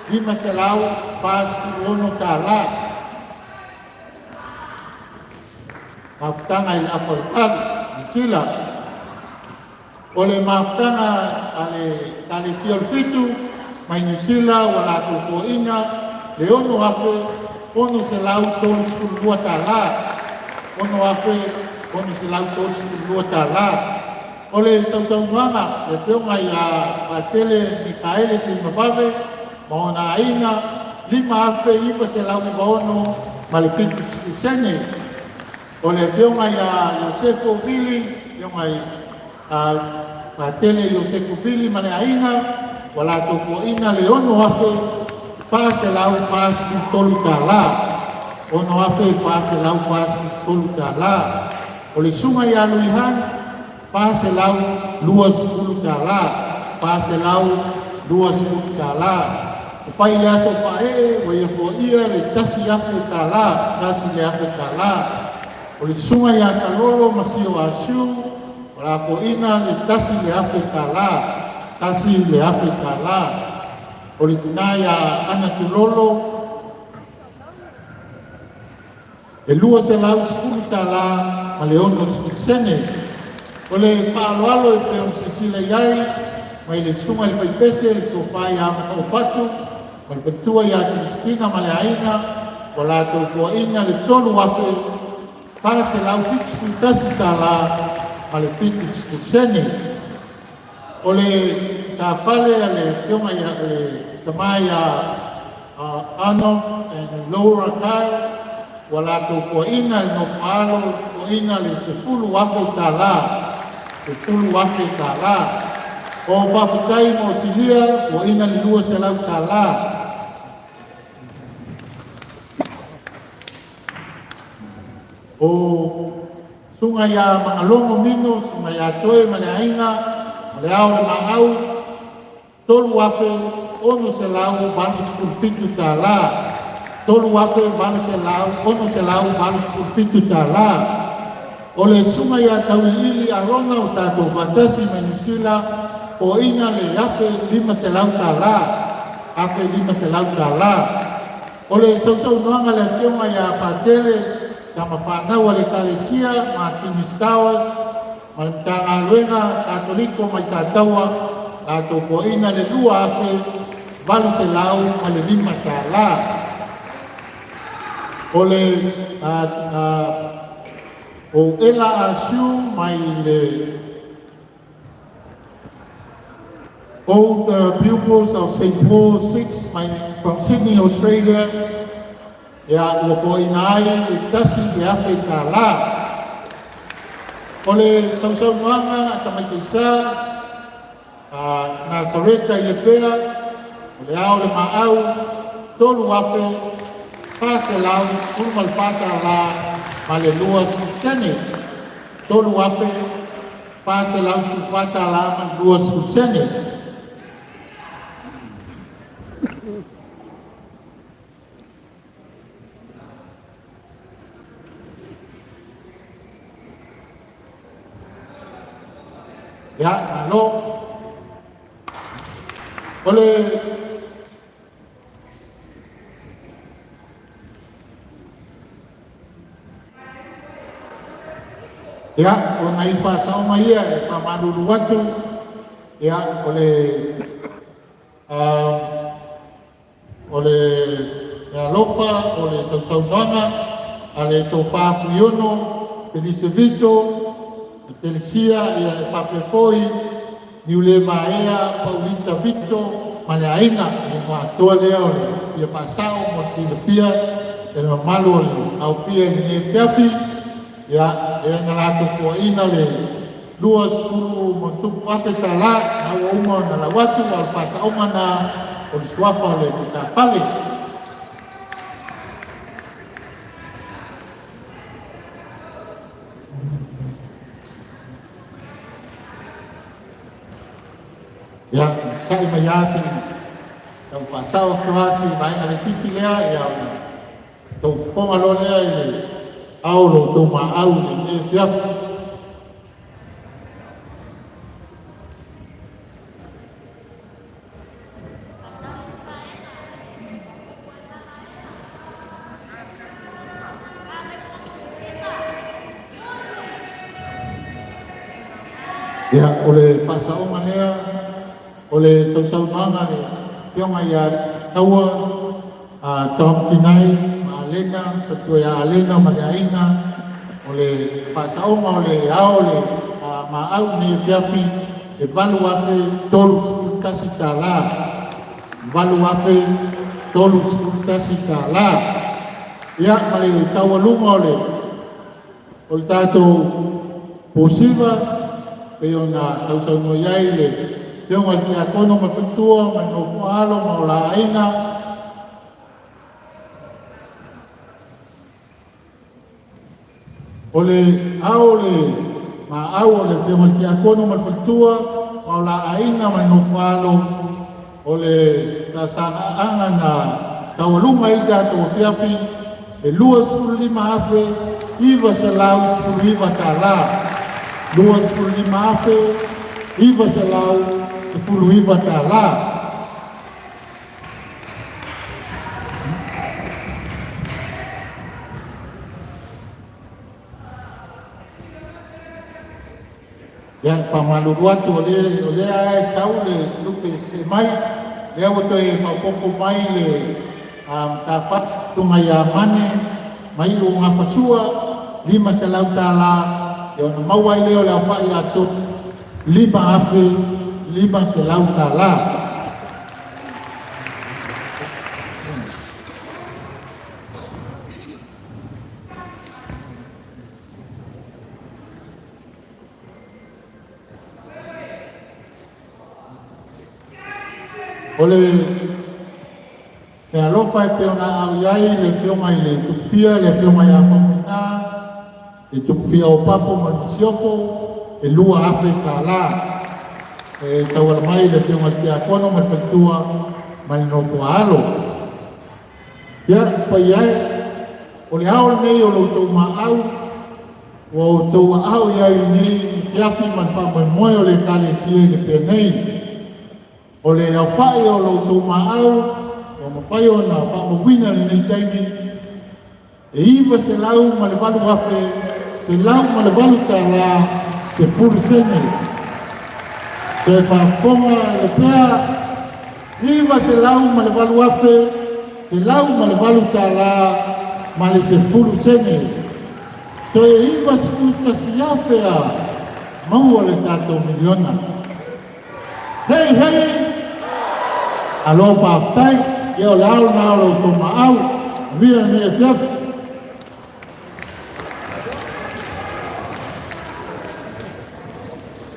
5 se lau pas kuono tala maftanga i a kalvalu New Zealand o le maftanga ale siol fitu mai New Zealand wala to foina le ono afe ono se lau tol skulu tala ono afe ono se lau tol skulu tala o le sau mama le peonga ya atele Mikaele ti mabave maona aina 5 afe ipa se lau ono male fitu sene o le peonga ya Josefo Vili peonga atele Josefo Vili mane aina wala to po ina le ono afe fase lau fase tolu tala ono afe fase lau fase tolu tala o le sunga ya luihan fase lau luas tolu tala fase lau luas tolu tala fai le aso fae wa ia po ia le tasi afe tala tasi le afe tala o le sunga ya kalolo masio asu wala po ina le tasi le afe tala tasi le afe tala o le tinaya ana tulolo e lua se lau sepulu tala ma le ono sene o le whaaloalo e pe o sisila iai ma i le sunga le whaipese le tō whai a mata o fatu ma le whatua i a Kristina ma le aina o la tō fuaina le tonu wafe wha se lau fitu tasi tala ma le fitu sene o le ka fale ale yonga ya le tamaya Arnold and Laura Kyle wala to fo ina no falo o ina le se fulu wafe tala o fa futai mo tilia o ina le lua se lau tala o sunga ya mangalongo mino sunga ya toe male ainga male au le mangau tolu wafe ono se lau banu fitu tala tolu wafe banu se lau ono se lau banu fitu tala o le sunga ya tawili arona o tato fantasi menusila o ina le afe lima se lau tala afe lima se lau tala o le sausau noanga le fionga ya patele kama whanau ale kalesia ma tinistawas ma le mtanga luenga katoliko mai sa taua a to fo ina le lua afe valu se lau ma le lima tala o le o ela asu mai le old pupils of St. Paul 6 from Sydney, Australia ya o fo ina ai le tasi le afe tala o le sausau manga tamai teisa na sareta ile pea le au le maau tolu wafe pase lau skul pata la male lua sene tolu wafe pase lau sufata la mal lua sene ya alo ole ya o ngai fa sa o mai e pa manulu watu ya ole ya lofa ole sau mama ale to pa fuyono Felice Vito Telesia ya pape foi ni ule maea Paulita Vito male aina ni wa to leo ya pasao mo si le fia el malo le au fia ni fiafi ya ngalato ko ina le luas kuru mo tu pape tala na uma na la watu al pasao mana o swafa le kita pale ya sai mayasi tau pasau kroasi mai ale tiki lea ya tau fonga lo lea ile au lo tau ma au ni fiaf ya oleh pasau manea oleh sau-sau nana le yonga ya taua tom tinai ma alena patua ya alena ma aina oleh pasau ma oleh au le ma au ni fiafi e valu afe tolu kasi tala valu afe tolu kasi tala ya male taua lunga oleh tato posiva pe ona sau-sau no yai le Peo ngal kia kono ma fitua ma no fualo ma ola aina. Ole au le ma au le peo ngal kia kono ma fitua ma ola aina ma no fualo. Ole sasanga anga na tawalunga ilga to fiafi e lua sulu lima afe iwa selau sulu iwa tala. Lua sulu lima afe iwa selau sepuluh iwa tala. Yang pamalu watu oleh ai saule lupe semai dia betul pokok mai le tapat sungai Yamane mai unga fasua lima selau tala yang mawai leo la fa ya tut lima afe lima selau tala. Ole ya lofa pe ona au yai le fio mai le tupia le fio mai afamina le tupia o papo man siofo e lua Afrika la e tawal mai le fio mai kia kono man fatua mai no fualo ya pa yai ole au nei o lo to ma au o to au yai nei ya fi man fa mo le kale sie le pe nei ole au fai o lo to ma au o ma fai o na fa mo wina ni taimi e iwa se lau ma le valu wafe se lau ma le valu tala se furu sene se fa fonga le pea iwa se lau ma le valu wafe se lau ma le valu tala ma le se furu sene to e iwa se futa siafea mau le tato miliona hei hei alo faftai yo lao na lo to mau via ni fiaf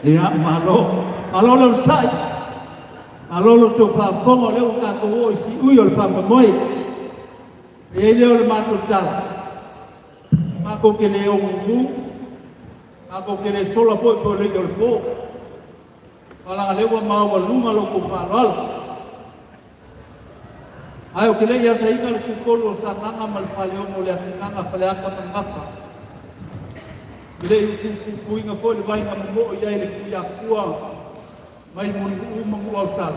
ia malo lo sai lo to fa fongo le ka ko o si u yo fa moi e le o ma to dala ma ko ke le o mu ma ko ke le solo po le yo po ala le wa ma wa lunga lo ko fa lo ayo kile ya sai ka ku ko lo sa nga mal faleo mo le nga falea ka ngapa kile ku inga po le vai nga mo ya ile ku ya kuwa mai mo u mo au sal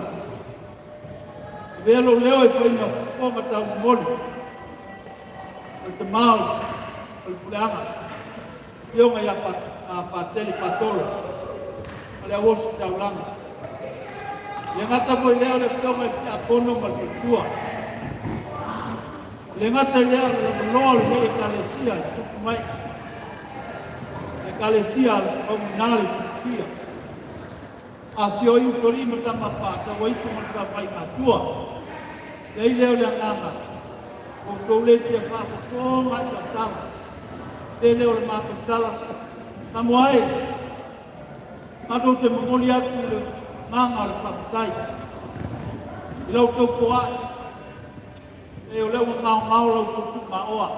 velo leo e foi nga ko mata mo o te mal o puanga yo nga ya pa tele patolo ale o si taulanga ya ngata mo leo le ko nga kono mal tua le ngata lea le loa le ekalesia tuku mai ekalesia o minale tukia a tio i fori mata mapata o i kuma sa pai matua le leo le nganga o tole te fa ko mai tala le leo le mata tala tamoai mato te molia tu le nganga le papai lo to foa e o leo ngau lo tu ma oa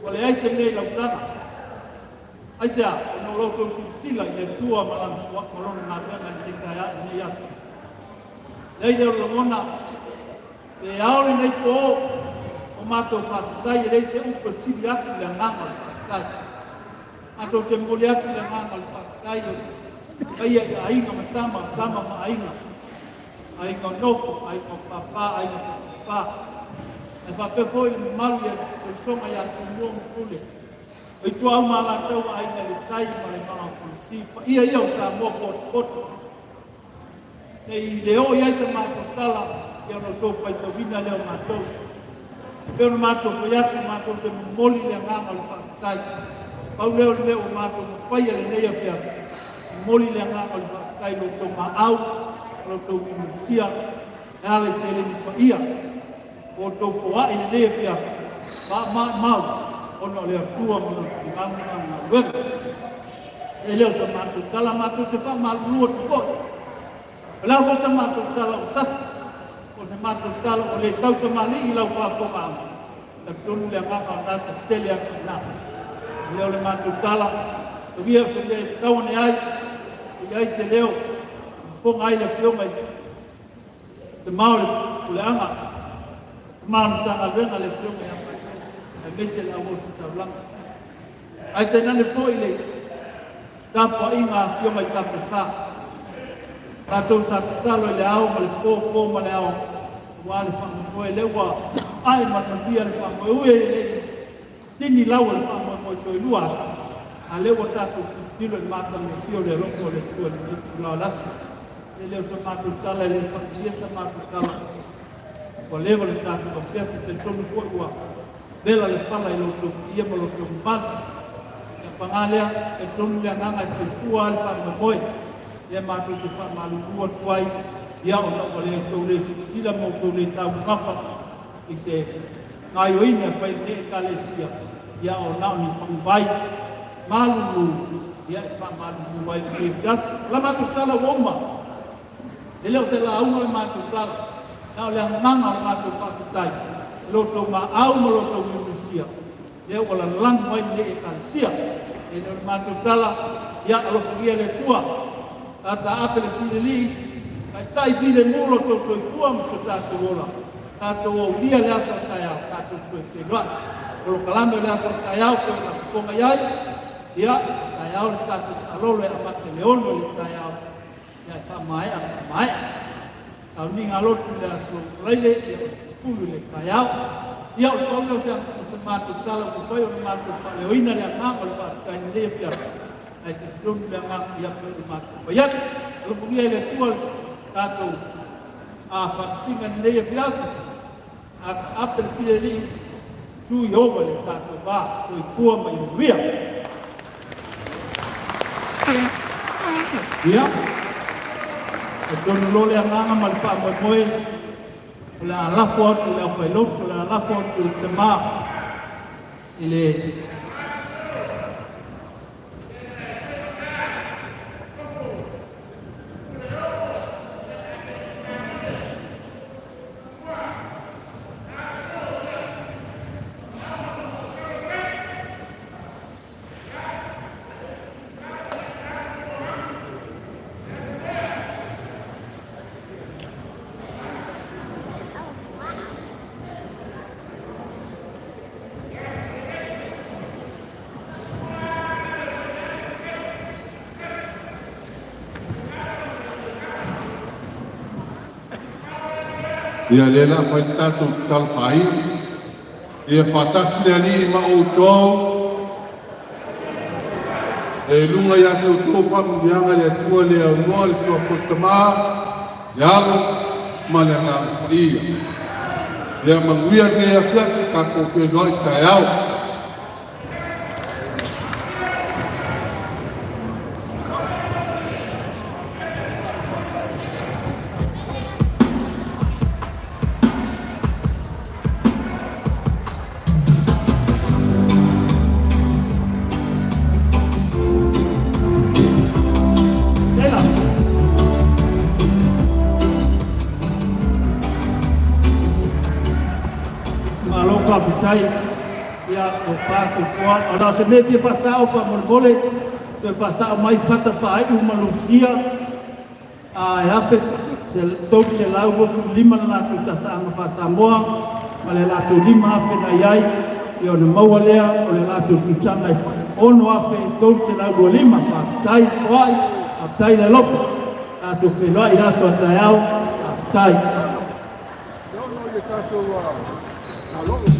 wale ai se nei lau tana ai se a no lo tu stila e tua malan wa kolon na tana ni kaya ni ya lei leo lo mona e aole nei po o mato fa dai lei se un possibile atu le nganga dai ato te moli atu le nganga dai ai ai nga matama ma ai nga ai ko noko, ai ko papa, ai ko papa. Ai pa pe foi malu ya o songa ya tu mo kule. Ai tu au mala tau ai na le tai mai ma ko ti. Ia o sa mo pot. Nei leo ia se ma tala ya no to pai to vina leo ma to. Pe no ma to ya tu ma to te moli le nganga le pa tai. Pau leo ma to pai le nei pe. Moli le nganga le pa tai lo to ma au. Kalau tu manusia, kalau selain ia, foto foa ini dia pia, mau, ono le tua menang ber. e leo sa matutala matu te pa malua tu ko la ko sa matutala o sas o sa matutala o le tau te mali i lau fa ko ma ta tonu le ma ka ta tele a na leo le matutala o via se le tau ne ai i se leo ko ngai le pio mai te mau le anga mam ta ga venga le pio mai a mese la o sa ta blanca ai te nane po i le tapa inga pio mai tapa sa tatou sa talo le au ma le po ma le au wale whanga koe le ua ai matandia le whanga ue le tini lau le whanga koe toi lua a le ua tatou tilo le matang le tio le roko le tua le tipu lau lasi le leo sa matu tala le whangia sa matu tala ko lewa le tatou ka pefu te tonu koe ua bela le whala i loto ia ma loto mbata ka pangalea e tonu le anganga te tua le whanga koe ia matu te whanga malu ua tuai ia o na wale tau le sikila mo tau le tau ngapa i se ngai oina pai te kalesia ia o na ni pangbai malu ia pa malu wai ke gat lama tu tala woma ele o se la uma le matu tala na le nganga o matu patai lo to ma au mo lo to musia ia o la lang wai le kalesia ele o matu tala ia lo kia le tua ata apele pilili kai tai vile molo to to kuam to tato ola tato o dia le asa kaya tato to te loa lo kalame le asa kaya ko na ko ngai ia kaya o tato alolo e amate leon le kaya ya sa mai au ni ngalo le aso leile kulu le kaya ia o to no se matu tala ko foi o matu le oina le ngamo le pa kai le pia ai te dum le ngam ia pe matu ia lo pugia le tual tato a fastinga nei e fiato a apel pileli tu yoga le tato ba tu tua mai via ia e tono lole anga mal pa mo moe la la foto la pelo la foto te ma ile ia lela fai tatu talfai ia fatas le ali ma o to e lunga ya tu to fa mianga le tu le no le so fotama ya ma le na ia ia manguia ke ya fia ka ko fe no ta yao tai ia o passo kwa ona se me te pasao pa molbole te pasao mai fata pai uma lucia a hape se to se la o su lima la tu ta sang pa samoa male la tu lima afe na yai io no mawalea o le la tu tsanga ono afe to se la o lima pa tai kwai a tai le lopo a tu felo ira so tai a tai Don't know your castle.